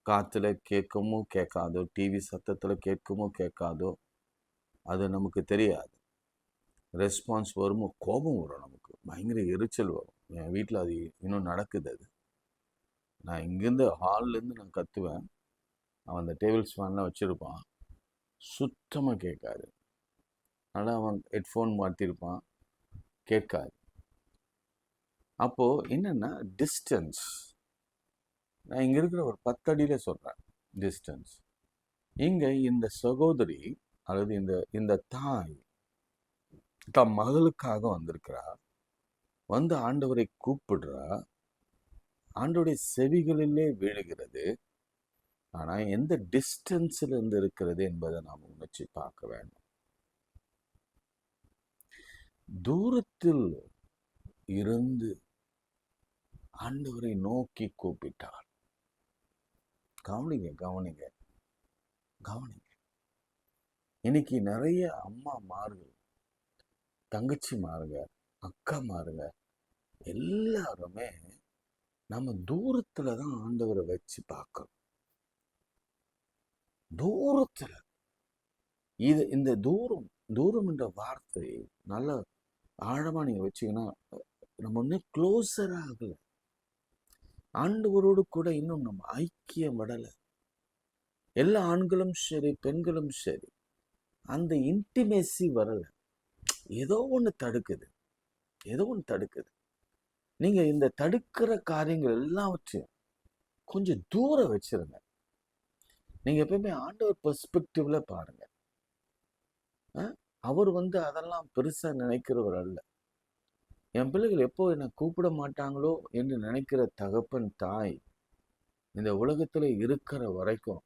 காத்துல கேட்குமோ கேட்காதோ, டிவி சத்தத்துல கேட்குமோ கேட்காதோ, அது நமக்கு தெரியாது. ரெஸ்பான்ஸ் வருமோ, கோபம் வரும், நமக்கு பயங்கர எரிச்சல் வரும். என் வீட்டில் அது இன்னும் நடக்குது. அது நான் இங்கேருந்து ஹால்லேருந்து நான் கத்துவேன். அவன் அந்த டேபிள் ஃபேன்லாம் வச்சுருப்பான், சுத்தமாக கேட்காது. ஆனால் அவன் ஹெட்ஃபோன் மாட்டியிருப்பான், கேட்காது. அப்போது என்னென்னா டிஸ்டன்ஸ். நான் இங்கே இருக்கிற ஒரு 10 அடியில் சொல்கிறேன் டிஸ்டன்ஸ். இங்கே இந்த சகோதரி அல்லது இந்த தாய் தம் மகளுக்காக வந்திருக்கிறா, வந்து ஆண்டவரை கூப்பிடுறா, ஆண்டவருடைய செவிகளிலே விழுகிறது. ஆனால் எந்த டிஸ்டன்ஸில் இருந்து இருக்கிறது என்பதை நாம் உணர்ச்சி பார்க்க வேண்டும். தூரத்தில் இருந்து ஆண்டவரை நோக்கி கூப்பிட்டார். கவனிங்க கவனிங்க கவனிங்க. இன்னைக்கு நிறைய அம்மாமார்கள், தங்கச்சிமாருங்க, அக்காமாருங்க எல்லாருமே நம்ம தூரத்துல தான் ஆண்டவரை வச்சு பார்க்கணும். தூரத்துல இந்த தூரம் என்ற வார்த்தை நல்ல ஆழமா நீங்க வச்சீங்கன்னா, நம்ம இன்னும் க்ளோஸர் ஆகல. ஆண்டவரோடு கூட இன்னும் நம்ம ஐக்கியம் விடலை. எல்லா ஆண்களும் சரி பெண்களும் சரி அந்த இன்டிமேசி வரல. ஏதோ ஒன்று தடுக்குது. நீங்க இந்த தடுக்கிற காரியங்கள் எல்லாவற்றையும் கொஞ்சம் தூரம் வச்சிருங்க. நீங்க எப்பயுமே ஆண்டவர் பெர்ஸ்பெக்டிவ்ல பாருங்க. அவர் அதெல்லாம் பெருசா நினைக்கிறவர் அல்ல. என் பிள்ளைகள் எப்போ என்னை கூப்பிட மாட்டாங்களோ என்று நினைக்கிற தகப்பன் தாய் இந்த உலகத்துல இருக்கிற வரைக்கும்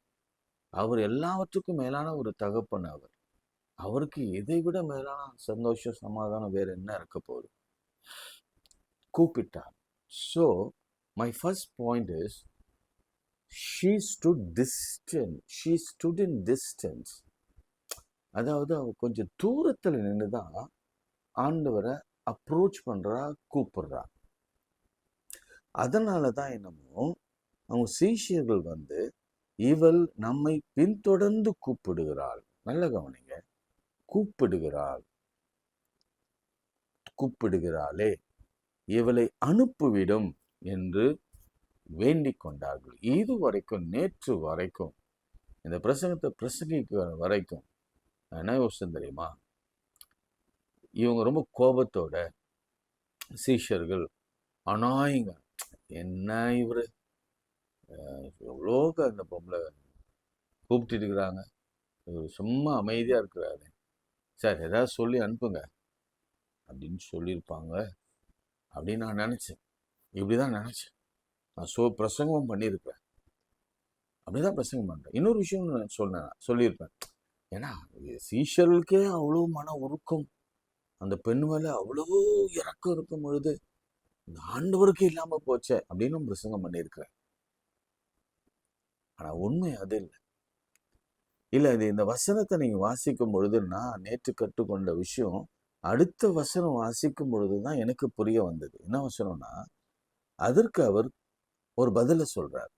அவர் எல்லாவற்றுக்கும் மேலான ஒரு தகப்பன். அவருக்கு இதை விட மேலான சந்தோஷம், சமாதானம் வேற என்ன இருக்க போகுது? கூப்பிட்டார். So my first point is she stood in distance. அதாவது அவ கொஞ்சம் தூரத்துல நின்றுதான் ஆண்டவரை அப்ரோச் பண்றா, கூப்பிடுறா. அதனாலதான் என்னமோ அவங்க சீஷியர்கள் இவள் நம்மை பின்தொடர்ந்து கூப்பிடுகிறாள். நல்ல கவனிங்க, கூப்பிடுகிறாளே, இவளை அனுப்பிவிடும் என்று வேண்டிக் கொண்டார்கள். இது வரைக்கும், நேற்று வரைக்கும், இந்த பிரசங்கத்தை பிரசங்கிக்கிற வரைக்கும் என்ன யோசனை தெரியுமா? இவங்க ரொம்ப கோபத்தோட சீஷர்கள் அனாயிங்க, என்ன இவரு எவ்வளோக்கு அந்த பொம்பளை கூப்பிட்டு இருக்கிறாங்க, இவர் சும்மா அமைதியா இருக்கிறாரு, சார் ஏதாவது சொல்லி அனுப்புங்க அப்படின்னு சொல்லியிருப்பாங்க அப்படின்னு நான் நினைச்சேன். இப்படிதான் நினைச்சேன். நான் பிரசங்கம் பண்ணியிருப்பேன், அப்படிதான் பிரசங்கம் பண்றேன். இன்னொரு விஷயம் நான் சொல்லியிருப்பேன். ஏன்னா சீஷர்களுக்கே அவ்வளோ மன உருக்கம், அந்த பெண் மேல அவ்வளோ இறக்கம் இருக்கும் பொழுது இந்த ஆண்டவருக்கு இல்லாம போச்சே அப்படின்னு பிரசங்கம் பண்ணியிருக்கிறேன். ஆனா உண்மை அது இல்லை. இந்த வசனத்தை நீங்க வாசிக்கும் பொழுது, நான் நேற்று கற்றுக்கொண்ட விஷயம் அடுத்த வசனம் வாசிக்கும் பொழுதுதான் எனக்கு புரிய வந்தது. என்ன வசனம்னா, அதற்கு அவர் ஒரு பதில சொல்றார்.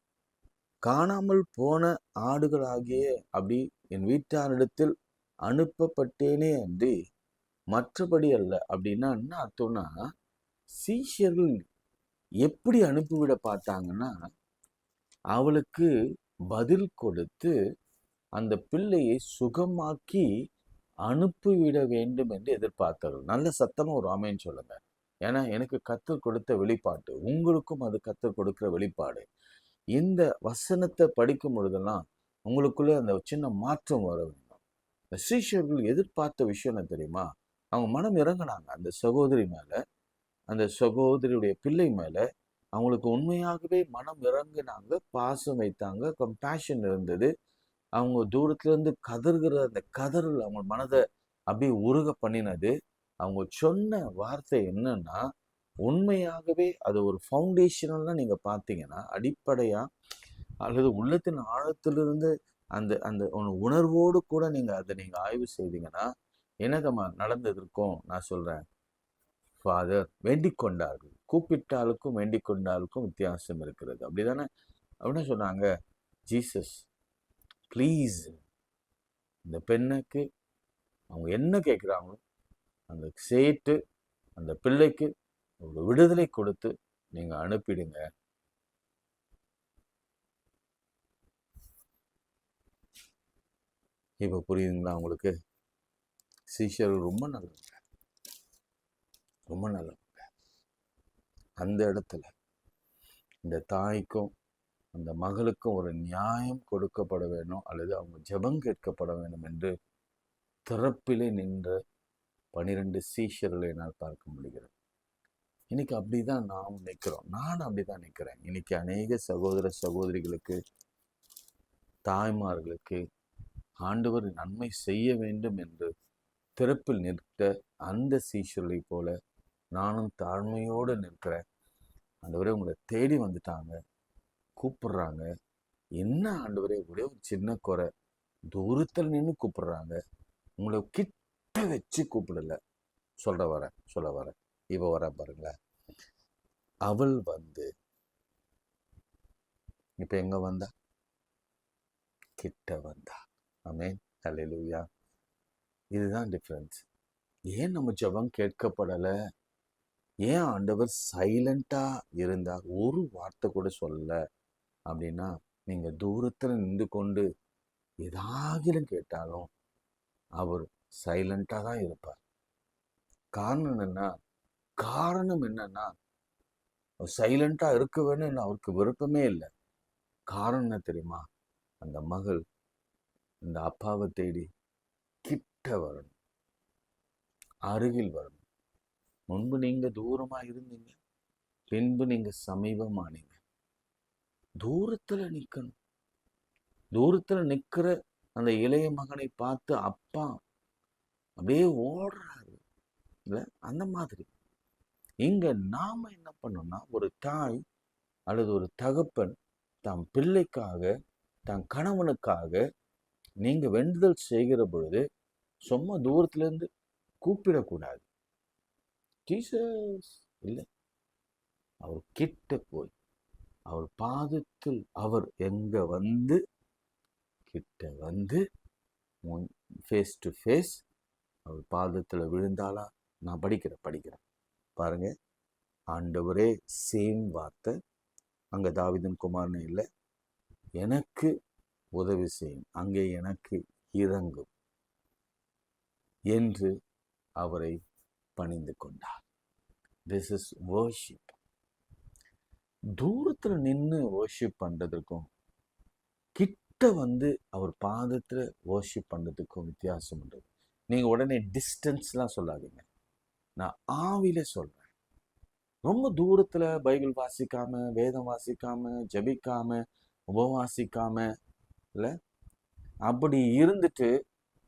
காணாமல் போன ஆடுகள் ஆகிய அப்படி என் வீட்டாரிடத்தில் அனுப்பப்பட்டேனே அன்றி மற்றபடி அல்ல. அப்படின்னா என்ன அர்த்தம்னா, சீஷர்கள் எப்படி அனுப்பிவிட பார்த்தாங்கன்னா, அவளுக்கு பதில் கொடுத்து அந்த பிள்ளையை சுகமாக்கி அனுப்பிவிட வேண்டும் என்று எதிர்பார்த்தார்கள். நல்ல சத்தமா ஒரு ஆமென் சொல்லுங்க. ஏன்னா எனக்கு கர்த்தர் கொடுத்த வெளிப்பாடு, உங்களுக்கும் அது கர்த்தர் கொடுக்கிற வெளிப்பாடு. இந்த வசனத்தை படிக்கும் பொழுதெல்லாம் உங்களுக்குள்ள அந்த சின்ன மாற்றம் வர வேண்டும். இந்த சீஷர்கள் எதிர்பார்த்த விஷயம் என்ன தெரியுமா? அவங்க மனம் இறங்கினாங்க அந்த சகோதரி மேல, அந்த சகோதரியுடைய பிள்ளை மேல. அவங்களுக்கு உண்மையாகவே மனம் இறங்கினாங்க, பாசம் வைத்தாங்க, கம்பேஷன் இருந்தது. அவங்க தூரத்துல இருந்து கதறுகிற அந்த கதறல் அவங்க மனதை அப்படியே உருக பண்ணினது. அவங்க சொன்ன வார்த்தை என்னன்னா, உண்மையாகவே அது ஒரு ஃபவுண்டேஷனல்லாம் நீங்க பார்த்தீங்கன்னா, அடிப்படையா அல்லது உள்ளத்தின் ஆழத்திலிருந்து அந்த அந்த உணர்வோடு கூட நீங்க அதை நீங்க ஆய்வு செய்தீங்கன்னா, என்னகமா நடந்ததற்கும் நான் சொல்றேன். ஃபாதர் வேண்டிக் கொண்டார்கள். கூப்பிட்டாளுக்கும் வேண்டிக் கொண்டாளுக்கும் வித்தியாசம் இருக்கிறது. அப்படிதானே? அப்படின்னு சொன்னாங்க, ஜீசஸ் ப்ளீஸ் இந்த பெண்ணுக்கு அவங்க என்ன கேட்குறாங்களோ அந்த சேட்டு அந்த பிள்ளைக்கு ஒரு விடுதலை கொடுத்து நீங்க அனுப்பிடுங்க. இப்ப புரியுதுங்களா உங்களுக்கு? சீஷர்கள் ரொம்ப நல்லவங்க, ரொம்ப நல்லவங்க. அந்த இடத்துல இந்த தாய்க்கும் அந்த மகளுக்கும் ஒரு நியாயம் கொடுக்கப்பட வேண்டும், அல்லது அவங்க ஜெபம் கேட்கப்பட வேண்டும் என்று திறப்பிலே நின்ற 12 சீஷர்களை என்னால் பார்க்க முடிகிறது. இன்னைக்கு அப்படிதான் நாம் நிற்கிறோம். நான் அப்படிதான் நிற்கிறேன். இன்னைக்கு அநேக சகோதர சகோதரிகளுக்கு, தாய்மார்களுக்கு ஆண்டவர் நன்மை செய்ய வேண்டும் என்று திறப்பில் நிற்க அந்த சீஷர்களை போல நானும் தாழ்மையோடு நிற்கிறேன். ஆண்டவரே உங்களை தேடி வந்துட்டாங்க, கூப்பிடுறாங்க. என்ன ஆண்டவரே, ஒரே ஒரு சின்ன குறை, தூரத்தில் நின்று கூப்பிடுறாங்க, உங்களை கிட்ட வச்சு கூப்பிடல. சொல்ல வரேன் இப்ப வர பாருங்களேன். அவள் வந்து இப்ப எங்க வந்தா? கிட்ட வந்தா. ஆமென், ஹல்லேலூயா. இதுதான் டிஃபரன்ஸ். ஏன் நம்ம ஜெபம் கேட்கப்படல? ஏன் ஆண்டவர் சைலண்டா இருந்தார், ஒரு வார்த்தை கூட சொல்லல அப்படின்னா, நீங்க தூரத்துல நின்று கொண்டு ஏதாகிலும் கேட்டாலும் அவர் சைலண்டா தான் இருப்பார். காரணம் என்னன்னா சைலண்டா இருக்க வேணும்னு அவருக்கு விருப்பமே இல்லை. காரணம் என்ன தெரியுமா? அந்த மகள் இந்த அப்பாவை தேடி கிட்ட வரணும், அருகில் வரணும். முன்பு நீங்க தூரமா இருந்தீங்க, பின்பு நீங்க சமீபமானீங்க. தூரத்துல நிக்கணும். தூரத்துல நிக்கிற அந்த இளைய மகனை பார்த்து அப்பா அப்படியே ஓடுறாரு இல்ல, அந்த மாதிரி இங்க நாம என்ன பண்ணோம்னா, ஒரு தாய் அல்லது ஒரு தகப்பன் தன் பிள்ளைக்காக, தன் கணவனுக்காக நீங்க வேண்டுதல் செய்கிற பொழுது சும்மா தூரத்துல இருந்து கூப்பிடக்கூடாது. ஜீசஸ் இல்லை, அவர் கிட்ட போய் அவர் பாதத்தில் அவர் எங்க வந்து கிட்ட வந்து ஃபேஸ் டு ஃபேஸ் அவர் பாதத்துல விழுந்தாளா? நான் படிக்கிறேன் பாருங்க. ஆண்டவரே சேம் வார்த்தை அங்க தாவீதின் குமாரனே இல்லை, எனக்கு உதவி செய்யும், அங்கே எனக்கு இறங்கும் என்று அவரை பணிந்து கொண்டார். This is worship. தூரத்துல நின்று வர்ஷிப் பண்றதுக்கும் கிட்ட வந்து அவர் பாதத்துல வர்ஷிப் பண்றதுக்கும் வித்தியாசம் உண்டு. நீங்க உடனே டிஸ்டன்ஸ்லாம் சொல்லாதீங்க, நான் ஆவில சொல்றேன். ரொம்ப தூரத்துல பைபிள் வாசிக்காம, வேதம் வாசிக்காம, ஜபிக்காம, உபவாசிக்காம இல்ல, அப்படி இருந்துட்டு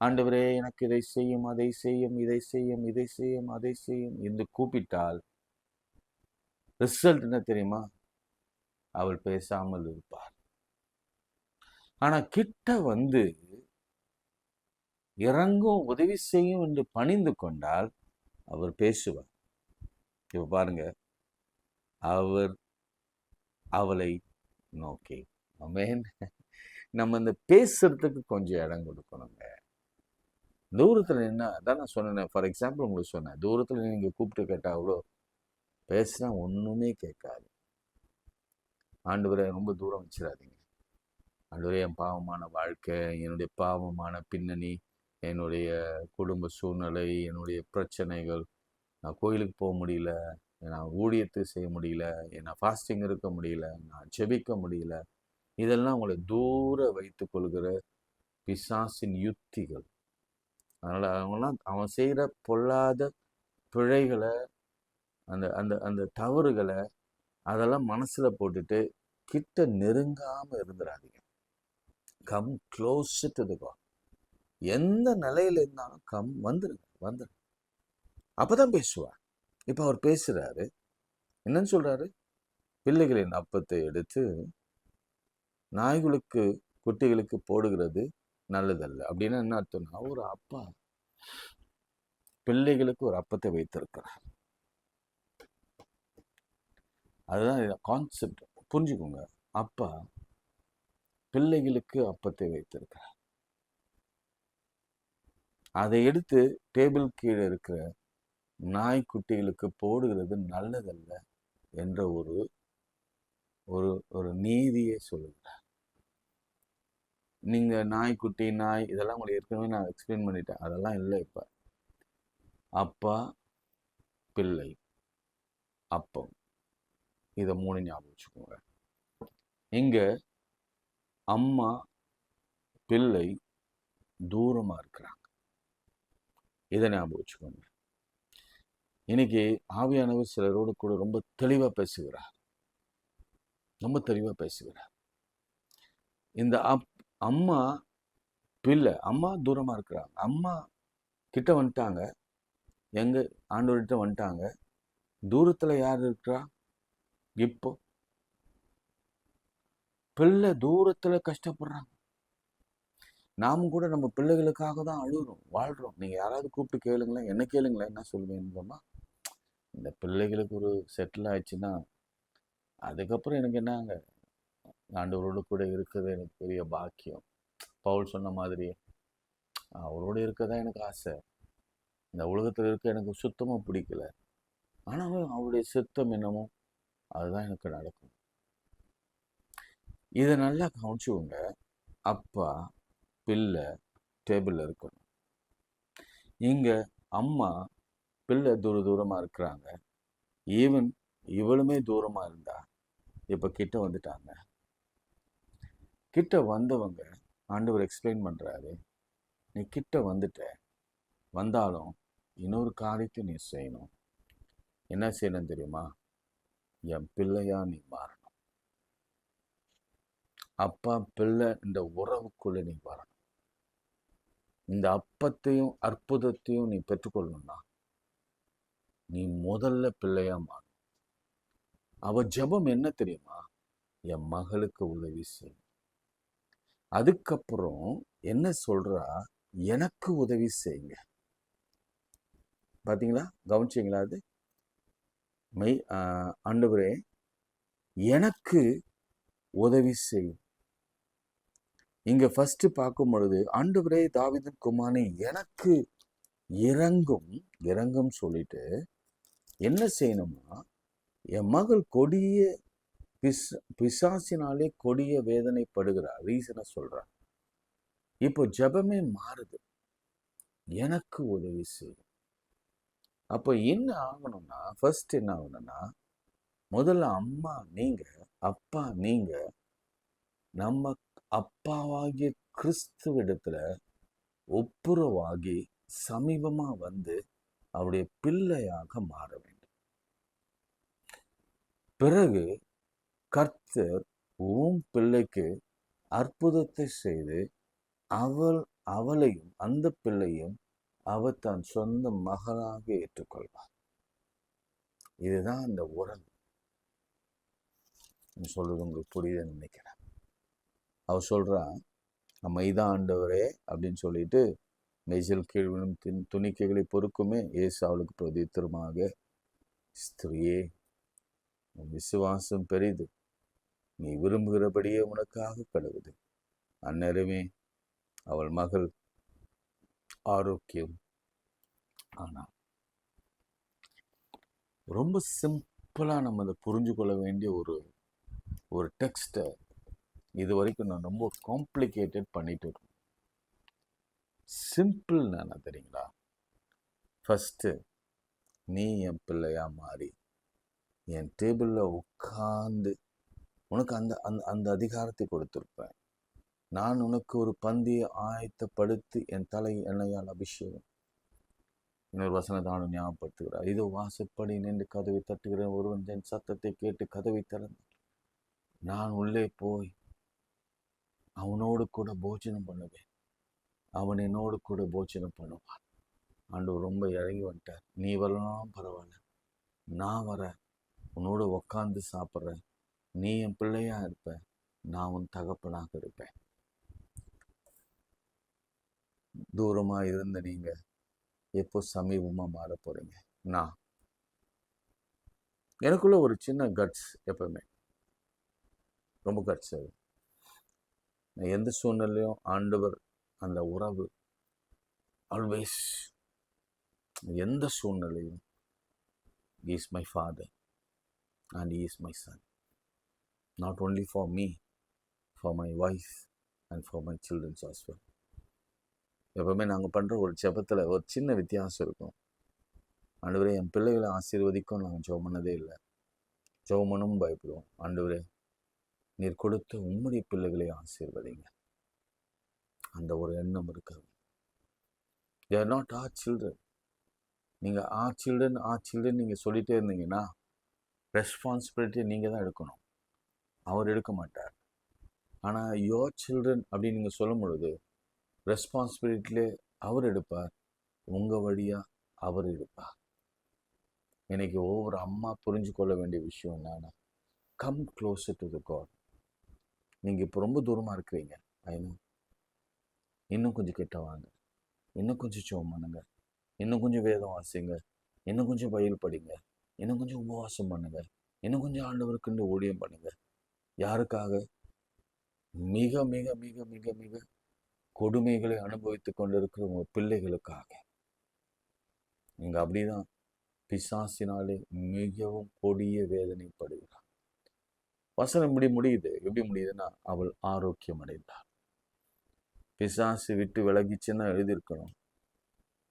ஆண்டவரே எனக்கு இதை செய்யும், அதை செய்யும், இதை செய்யும், இதை செய்யும், அதை செய்யும் என்று கூப்பிட்டால் ரிசல்ட் என்ன தெரியுமா? அவள் பேசாமல் இருப்பார். ஆனா கிட்ட வந்து இறங்கும், உதவி செய்யும் என்று பணிந்து கொண்டால் அவர் பேசுவார். இப்ப பாருங்க, அவர் அவளை நோக்கி. ஆமென். நம்ம இந்த பேசுறதுக்கு கொஞ்சம் இடம் கொடுக்கணுங்க. தூரத்தில் என்ன அதான் நான் சொன்னேன். ஃபார் எக்ஸாம்பிள் உங்களுக்கு சொன்னேன், தூரத்தில் நீங்கள் கூப்பிட்டு கேட்டால் அவ்வளோ பேசினா ஒன்றுமே கேட்காது. ஆண்டவரை ரொம்ப தூரம் வச்சிடாதீங்க. ஆண்டவரே, என் பாவமான வாழ்க்கை, என்னுடைய பாவமான பின்னணி, என்னுடைய குடும்ப சூழ்நிலை, என்னுடைய பிரச்சனைகள், நான் கோயிலுக்கு போக முடியல, நான் ஊழியத்தை செய்ய முடியல, நான் ஃபாஸ்டிங் இருக்க முடியல, நான் ஜெபிக்க முடியல, இதெல்லாம் உங்களை தூர வைத்து கொள்கிற பிசாசின் யுக்திகள். அதனால் அவங்களாம் அவன் செய்கிற பொல்லாத பிழைகளை, அந்த அந்த அந்த தவறுகளை அதெல்லாம் மனசில் போட்டுட்டு கிட்ட நெருங்காமல் இருந்துடாதீங்க. Come close to the God. எந்த நிலையில் இருந்தாலும் வந்துருங்க. அப்பதான் பேசுவார். இப்போ அவர் பேசுறாரு, என்னன்னு சொல்றாரு? பிள்ளைகளின் அப்பத்தை எடுத்து நாய்களுக்கு குட்டிகளுக்கு போடுகிறது நல்லதல்ல. அப்படின்னா என்ன அர்த்தம்னா, ஒரு அப்பா பிள்ளைகளுக்கு ஒரு அப்பத்தை வைத்திருக்கிறார். அதுதான் கான்செப்ட், புரிஞ்சுக்கோங்க. அப்பா பிள்ளைகளுக்கு அப்பத்தை வைத்திருக்கிறார். அதை எடுத்து டேபிள் கீழே இருக்கிற நாய்க்குட்டிகளுக்கு போடுகிறது நல்லதல்ல என்ற ஒரு ஒரு ஒரு நீதியை சொல்லுகிறார். நீங்க நாய்க்குட்டி, நாய் இதெல்லாம் உங்களுக்கு ஏற்கனவே நான் எக்ஸ்பிளைன் பண்ணிட்டேன். அதெல்லாம் இல்லை. இப்ப அப்பா, பிள்ளை, அப்பம், இதை 3 ஞாபகம் வச்சுக்கோங்க. இங்க அம்மா, பிள்ளை தூரமா இருக்கிறாங்க. இதை ஞாபகம் வச்சுக்கோங்க. இன்னைக்கு ஆவியானவர் சிலரோடு கூட ரொம்ப தெளிவா பேசுகிறார். இந்த அம்மா, பிள்ளை, அம்மா தூரமா இருக்கிறாங்க. அம்மா கிட்ட வந்துட்டாங்க, எங்க ஆண்டவர்கிட்ட வந்துட்டாங்க. தூரத்துல யார் இருக்கிறா? இப்போ பிள்ளை தூரத்துல கஷ்டப்படுறாங்க. நாமும் கூட நம்ம பிள்ளைகளுக்காக தான் அழுகிறோம், வாழ்றோம். நீங்க யாராவது கூப்பிட்டு கேளுங்களேன், என்ன கேளுங்களேன், என்ன சொல்லுவேன்? இந்த பிள்ளைகளுக்கு ஒரு செட்டில் ஆயிடுச்சுன்னா அதுக்கப்புறம் எனக்கு என்னங்க, ஆண்டவரோடு கூட இருக்கிறது எனக்கு பெரிய பாக்கியம். பவுல் சொன்ன மாதிரி அவரோடு இருக்கதான் எனக்கு ஆசை. இந்த உலகத்தில் இருக்க எனக்கு சுத்தமாக பிடிக்கல. ஆனாலும் அவருடைய சித்தம் என்னமோ அதுதான் எனக்கு நடக்கும். இதை நல்லா கவனிச்சுக்கோங்க. அப்பா, பிள்ளை டேபிளில் இருக்கணும். இங்கே அம்மா, பிள்ளை தூரமாக இருக்கிறாங்க. ஈவன் இவளுமே தூரமாக இருந்தா இப்போ கிட்ட வந்துட்டாங்க. கிட்ட வந்தவங்க ஆண்டவர் எக்ஸ்பிளைன் பண்ணுறாரு, நீ கிட்ட வந்தாலும் இன்னொரு காரியத்தை நீ செய்யணும். என்ன செய்யணும் தெரியுமா? என் பிள்ளையா நீ மாறணும். அப்பா பிள்ளை இந்த உறவுக்குள்ள நீ வரணும். இந்த அப்பத்தையும் அற்புதத்தையும் நீ பெற்றுக்கொள்ளணும்னா நீ முதல்ல பிள்ளையா மாறணும். அவ ஜெபம் என்ன தெரியுமா? என் மகளுக்கு உதவி செய். அதுக்கப்புறம் என்ன சொல்றா? எனக்கு உதவி செய்யுங்க. பாத்தீங்களா? கவனிச்சிங்களா? அது ஆண்டவரே எனக்கு உதவி செய். இங்க ஃபர்ஸ்ட் பார்க்கும் பொழுது ஆண்டவரே தாவீதின் குமாரனே எனக்கு இறங்கும் சொல்லிட்டு என்ன செய்யணுமா? என் மகள் கொடிய பிசாசினாலே கொடிய வேதனைப்படுகிறார். ரீசனை சொல்றார். இப்போ ஜெபமே மாறுது. எனக்கு உதவி செய்யும். அப்போ என்ன ஆகணும்னா, ஃபர்ஸ்ட் என்ன ஆகணும்னா, முதல்ல அம்மா நீங்க, அப்பா நீங்க, நம்ம அப்பாவாகிய கிறிஸ்துவிடத்துல ஒப்புரவாகி சமீபமா வந்து அவருடைய பிள்ளையாக மாற வேண்டும். பிறகு கர்த்தர் உன் பிள்ளைக்கு அற்புதத்தை செய்து அவளையும் அந்த பிள்ளையும் அவர் தன் சொந்த மகளாக ஏற்றுக்கொள்வார். இதுதான் அந்த உறவு. சொல்றது உங்களுக்கு புரியுதுன்னு நினைக்கிறேன். அவர் சொல்றான், மைதான் ஆண்டவரே அப்படின்னு சொல்லிட்டு மெய்சில் கீழ்வினும் துணிக்கைகளை பொறுக்குமே ஏசு அவளுக்கு பிரதித்திரமாக, ஸ்திரியே விசுவாசம் பெரிது, நீ விரும்புகிறபடியே உனக்காக கடவுது. அந்நேரமே அவள் மகள் ஆரோக்கியம். ஆனால் ரொம்ப சிம்பிளாக நம்ம அதை புரிஞ்சு கொள்ள வேண்டிய ஒரு டெக்ஸ்ட்டை இது வரைக்கும் நான் ரொம்ப காம்ப்ளிகேட்டட் பண்ணிட்டு இருக்கேன். சிம்பிள் நான் தெரியுங்களா? ஃபஸ்ட்டு நீ என் பிள்ளையா மாறி என் டேபிளில் உட்கார்ந்து உனக்கு அந்த அந்த அந்த அதிகாரத்தை கொடுத்துருப்பேன். நான் உனக்கு ஒரு பந்தியை ஆயத்தப்படுத்தி என் தலை எண்ணெயால் அபிஷேகம். இன்னொரு வசனத்தான ஞாபகப்படுத்துகிறார். இதோ வாசப்படி நின்று கதவை தட்டுகிற ஒருவன் என் சத்தத்தை கேட்டு கதவை திறந்து நான் உள்ளே போய் அவனோடு கூட போஜனம் பண்ணுவேன், அவன் என்னோடு கூட போஜனம் பண்ணுவான். ஆண்டவர் ரொம்ப இறங்கி வந்துட்டார். நீ வரலாம் பரவாயில்ல, நான் வரேன், உன்னோடு உக்காந்து சாப்பிட்றேன், நீ என் பிள்ளையா இருப்ப, நான் உன் தகப்பனாக இருப்பேன். தூரமா இருந்த நீங்க எப்போ சமீபமா மாற போறீங்க? நான் எனக்குள்ள ஒரு சின்ன கட்ஸ், எப்பவுமே ரொம்ப கட்ஸ். அது எந்த சூழ்நிலையும் ஆண்டவர் அந்த உறவு ஆல்வேஸ், எந்த சூழ்நிலையும் he is my father and he is my son, not only for me, for my wife and for my children as well. எப்பவுமே நாங்கள் பண்ணுற ஒரு ஜெபத்தில் ஒரு சின்ன வித்தியாசம் இருக்கும். ஆண்டவரே என் பிள்ளைகளை ஆசீர்வதிக்கும் நாங்கள் ஜெபம் பண்ணதே இல்லை. ஜெபம் பண்ணவும் பயப்படுவோம். ஆண்டவரே நீர் கொடுத்த உம்முடைய பிள்ளைகளை ஆசீர்வதிங்க, அந்த ஒரு எண்ணம் இருக்காது. they are not our children. நீங்கள் our children நீங்கள் சொல்லிகிட்டே இருந்தீங்கன்னா ரெஸ்பான்சிபிலிட்டி நீங்கள் தான் எடுக்கணும், அவர் எடுக்க மாட்டார். ஆனால் யோர் சில்ட்ரன் அப்படின்னு நீங்கள் சொல்லும் பொழுது ரெஸ்பான்சிபிலிட்டியிலே அவர் எடுப்பார், உங்கள் வழியாக அவர் எடுப்பார். இன்னைக்கு ஒவ்வொரு அம்மா புரிஞ்சு கொள்ள வேண்டிய விஷயம் என்னன்னா, come closer to the God. நீங்கள் இப்போ ரொம்ப தூரமாக இருக்கிறீங்க, ஐநோ, இன்னும் கொஞ்சம் கிட்ட வாங்க, இன்னும் கொஞ்சம் ஜெபம் பண்ணுங்க, இன்னும் கொஞ்சம் வேதம் வாசிங்க, இன்னும் கொஞ்சம் பைபிள் படிங்க, இன்னும் கொஞ்சம் உபவாசம் பண்ணுங்க, இன்னும் கொஞ்சம் ஆண்டவருக்குன்னு ஊழியம் பண்ணுங்க. யாருக்காக? மிக மிக மிக மிக மிக கொடுமைகளை அனுபவித்து கொண்டிருக்கிற உங்கள் பிள்ளைகளுக்காக. நீங்கள் அப்படிதான் பிசாசினாலே மிகவும் கொடிய வேதனைப்படுகிறார். வசனம் இப்படி முடியுது. எப்படி முடியுதுன்னா, அவள் ஆரோக்கியம் அடைந்தாள். பிசாசு விட்டு விலகிச்சுன்னா எழுதியிருக்கணும்.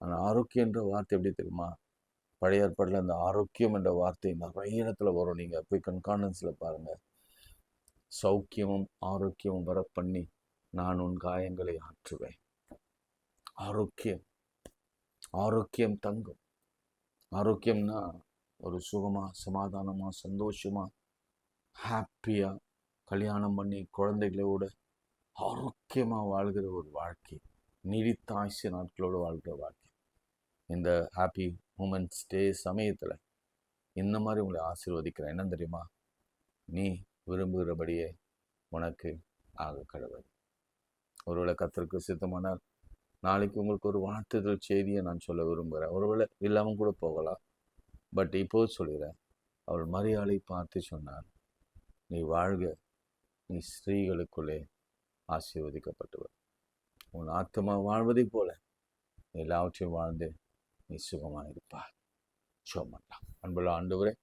ஆனால் ஆரோக்கியம் என்ற வார்த்தை எப்படி தெரியுமா? பழைய ஏற்பாட்டில் அந்த ஆரோக்கியம் என்ற வார்த்தை நிறைய இடத்துல வரும். நீங்கள் போய் கண்காணன்ஸில் பாருங்கள். சௌக்கியமும் ஆரோக்கியமும் வர பண்ணி நான் உன் காயங்களை ஆற்றுவேன். ஆரோக்கியம், ஆரோக்கியம் தங்கும். ஆரோக்கியம்னா ஒரு சுகமா, சமாதானமா, சந்தோஷமா, ஹாப்பியா கல்யாணம் பண்ணி குழந்தைகளோட ஆரோக்கியமாக வாழ்கிற ஒரு வாழ்க்கை, நீடித்த ஆயுசு நாட்களோடு வாழ்கிற வாழ்க்கை. இந்த ஹாப்பி மூமெண்ட்ஸ் டே சமயத்தில் இந்த மாதிரி உங்களை ஆசீர்வதிக்கிறேன். என்ன தெரியுமா? நீ விரும்புகிறபடியே உனக்கு ஆக கடவுள். ஒருவேளை கர்த்தருக்கு சித்தமானால் நாளைக்கு உங்களுக்கு ஒரு வாழ்த்துதல் செய்தியை நான் சொல்ல விரும்புகிறேன். ஒருவேளை இல்லாமல் கூட போகலாம். பட் இப்போது சொல்கிறேன். அவள் மரியாதை பார்த்து சொன்னார், நீ வாழ்க, நீ ஸ்திரீகளுக்குள்ளே ஆசீர்வதிக்கப்பட்டவர். உன் ஆத்மா வாழ்வதை போல எல்லாவற்றையும் வாழ்ந்து நீ சுகமாக இருப்பார். சோமல்லாம். அன்புள்ள ஆண்டவரே,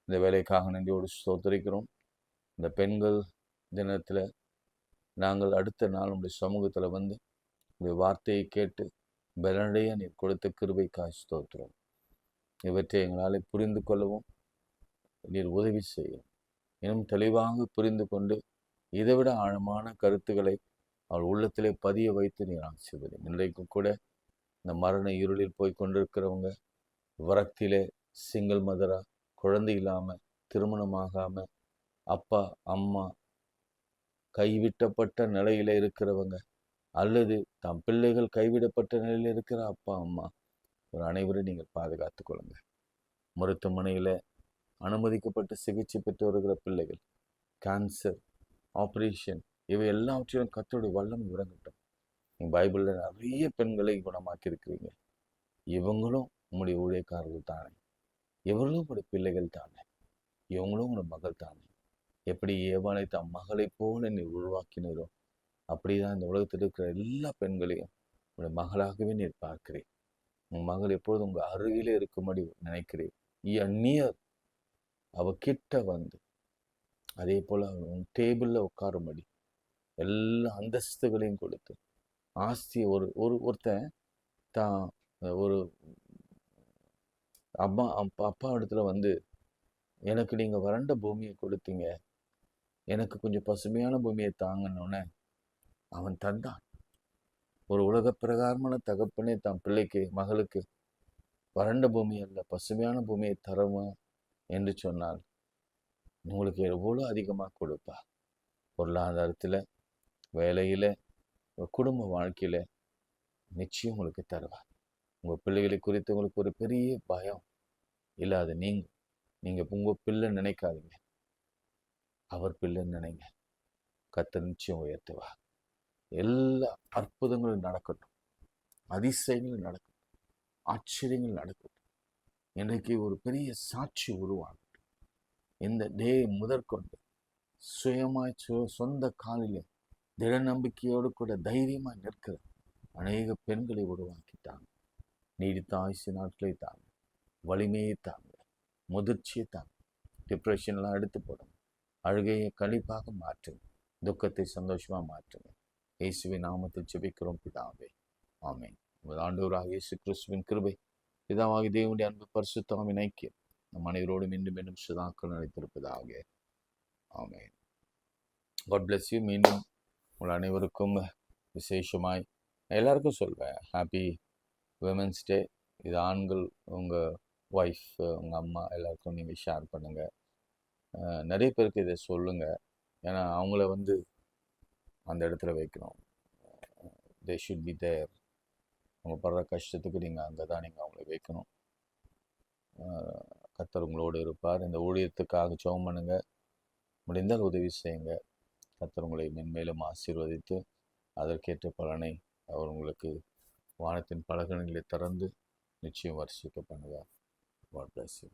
இந்த வேலைக்காக நன்றியோடு ஸ்தோத்திரிக்கிறோம். இந்த பெண்கள் தினத்தில் நாங்கள் அடுத்த நாள் உடைய சமூகத்தில் வந்து உடைய வார்த்தையை கேட்டு பலனடைய நீர் கொடுத்த கிருபைக்காய் ஸ்தோத்திரம். இவற்றை எங்களால் புரிந்து கொள்ளவும் நீர் உதவி செய்யும். இன்னும் தெளிவாக புரிந்து கொண்டு இதைவிட ஆழமான கருத்துக்களை அவள் உள்ளத்திலே பதிய வைத்து நீர் ஆசீர்வதி. இன்றைக்கு கூட இந்த மரண இருளில் போய் கொண்டிருக்கிறவங்க, விரக்தியிலே சிங்கிள் மதரா, குழந்தை இல்லாமல், திருமணமாகாமல், அப்பா அம்மா கைவிட்டப்பட்ட நிலையில் இருக்கிறவங்க, அல்லது தம் பிள்ளைகள் கைவிடப்பட்ட நிலையில் இருக்கிற அப்பா அம்மா, ஒரு அனைவரும் நீங்கள் பாதுகாத்து கொள்ளுங்க. மருத்துவமனையில் அனுமதிக்கப்பட்டு சிகிச்சை பெற்று வருகிற பிள்ளைகள், கேன்சர், ஆப்ரேஷன், இவை எல்லாவற்றையும் கர்த்தருடைய வல்லமை இறங்கட்டும். நீங்கள் பைபிளில் நிறைய பெண்களை குணமாக்கி இருக்கிறீங்க. இவங்களும் உங்களுடைய ஊழியக்காரர்கள் தானே, இவர்களும் உங்களுடைய பிள்ளைகள் தானே, இவங்களும் உங்களுடைய மகள் தானே. எப்படி ஏவாளை தம் மகளை போல நீ உருவாக்கினரோ, அப்படிதான் இந்த உலகத்தில் இருக்கிற எல்லா பெண்களையும் உங்களுடைய மகளாகவே நீர் பார்க்கிறேன். உன் மகள் எப்பொழுதும் உங்க அருகிலே இருக்கும்படி நினைக்கிறேன். நியர் அவ கிட்ட வந்து அதே போல உன் டேபிள்ல உட்காரும்படி எல்லா அந்தஸ்துகளையும் கொடுத்து ஆஸ்தியை ஒருத்தன் தான் ஒரு அப்பா இடத்துல வந்து, எனக்கு நீங்க வறண்ட பூமியை கொடுத்தீங்க, எனக்கு கொஞ்சம் பசுமையான பூமியை தாங்கன்னொன்னே அவன் தந்தான். ஒரு உலக பிரகாரமான தகப்பனே தான் பிள்ளைக்கு மகளுக்கு வறண்ட பூமி அல்ல பசுமையான பூமியை தரமா என்று சொன்னால் உங்களுக்கு எவ்வளோ அதிகமாக கொடுப்பா. பொருளாதாரத்தில், வேலையில், குடும்ப வாழ்க்கையில் நிச்சயம் உங்களுக்கு தருவார். உங்கள் பிள்ளைகளை குறித்து உங்களுக்கு ஒரு பெரிய பயம் இல்லாது நீங்கள் உங்கள் பிள்ளை நினைக்காதீங்க, அவர் பிள்ளைன்னு நினைங்க. கர்த்தர் நிச்சயம் உயர்த்துவார். எல்லா அற்புதங்களும் நடக்கட்டும், அதிசயங்களும் நடக்கட்டும், ஆச்சரியங்கள் நடக்கட்டும். இன்றைக்கு ஒரு பெரிய சாட்சி உருவாகட்டும். இந்த டே முதற்கொண்டு சுயமாய் சொந்த காலிலே திட நம்பிக்கையோடு கூட தைரியமாக நிற்கிற அநேக பெண்களை உருவாக்கிட்டாங்க. நீடித்த ஆயுசு நாட்களை தாங்க, வலிமையை தாங்க, முதிர்ச்சியை தாங்க. டிப்ரெஷன்லாம் எடுத்து போடுங்க, அழுகையை கழிப்பாக மாற்றுங்க, துக்கத்தை சந்தோஷமாக மாற்றுங்க. இயேசுவின் நாமத்தில் ஜெபிக்கிறோம் பிதாவே, ஆமென். உங்கள் ஆண்டவராக இயேசு கிறிஸ்துவின் கிருபை, பிதாவாகிய தேவனுடைய அன்பு, பரிசுத்தமும் ஐக்கியம் நம் அனைவரோடும் மீண்டும் மீண்டும் சதாக்கள் நிலைத்திருப்பதாக. ஆமென். God bless you. மீண்டும் உங்கள் அனைவருக்கும் விசேஷமாய் எல்லாருக்கும் சொல்வேன், ஹாப்பி விமென்ஸ் டே. இது ஆண்கள், உங்கள் ஒய்ஃப், உங்கள் அம்மா எல்லாருக்கும் நீங்கள் ஷேர் பண்ணுங்கள். நிறைய பேருக்கு இதை சொல்லுங்கள். ஏன்னா அவங்கள வந்து அந்த இடத்துல வைக்கணும். They should be there. அவங்க படுற கஷ்டத்துக்கு நீங்கள் அங்கே தான் நீங்கள் அவங்கள வைக்கணும். கர்த்தர் உங்களோடு இருப்பார். இந்த ஊழியத்துக்காக ஜெபம் பண்ணுங்க, முடிந்தால் உதவி செய்யுங்க. கர்த்தர் உங்களை மென்மேலும் ஆசீர்வதித்து அதற்கேற்ற பலனை அவர் உங்களுக்கு வானத்தின் பலகணிகளை திறந்து நிச்சயம் வர்ஷிக்க பண்ணுவார். God bless you.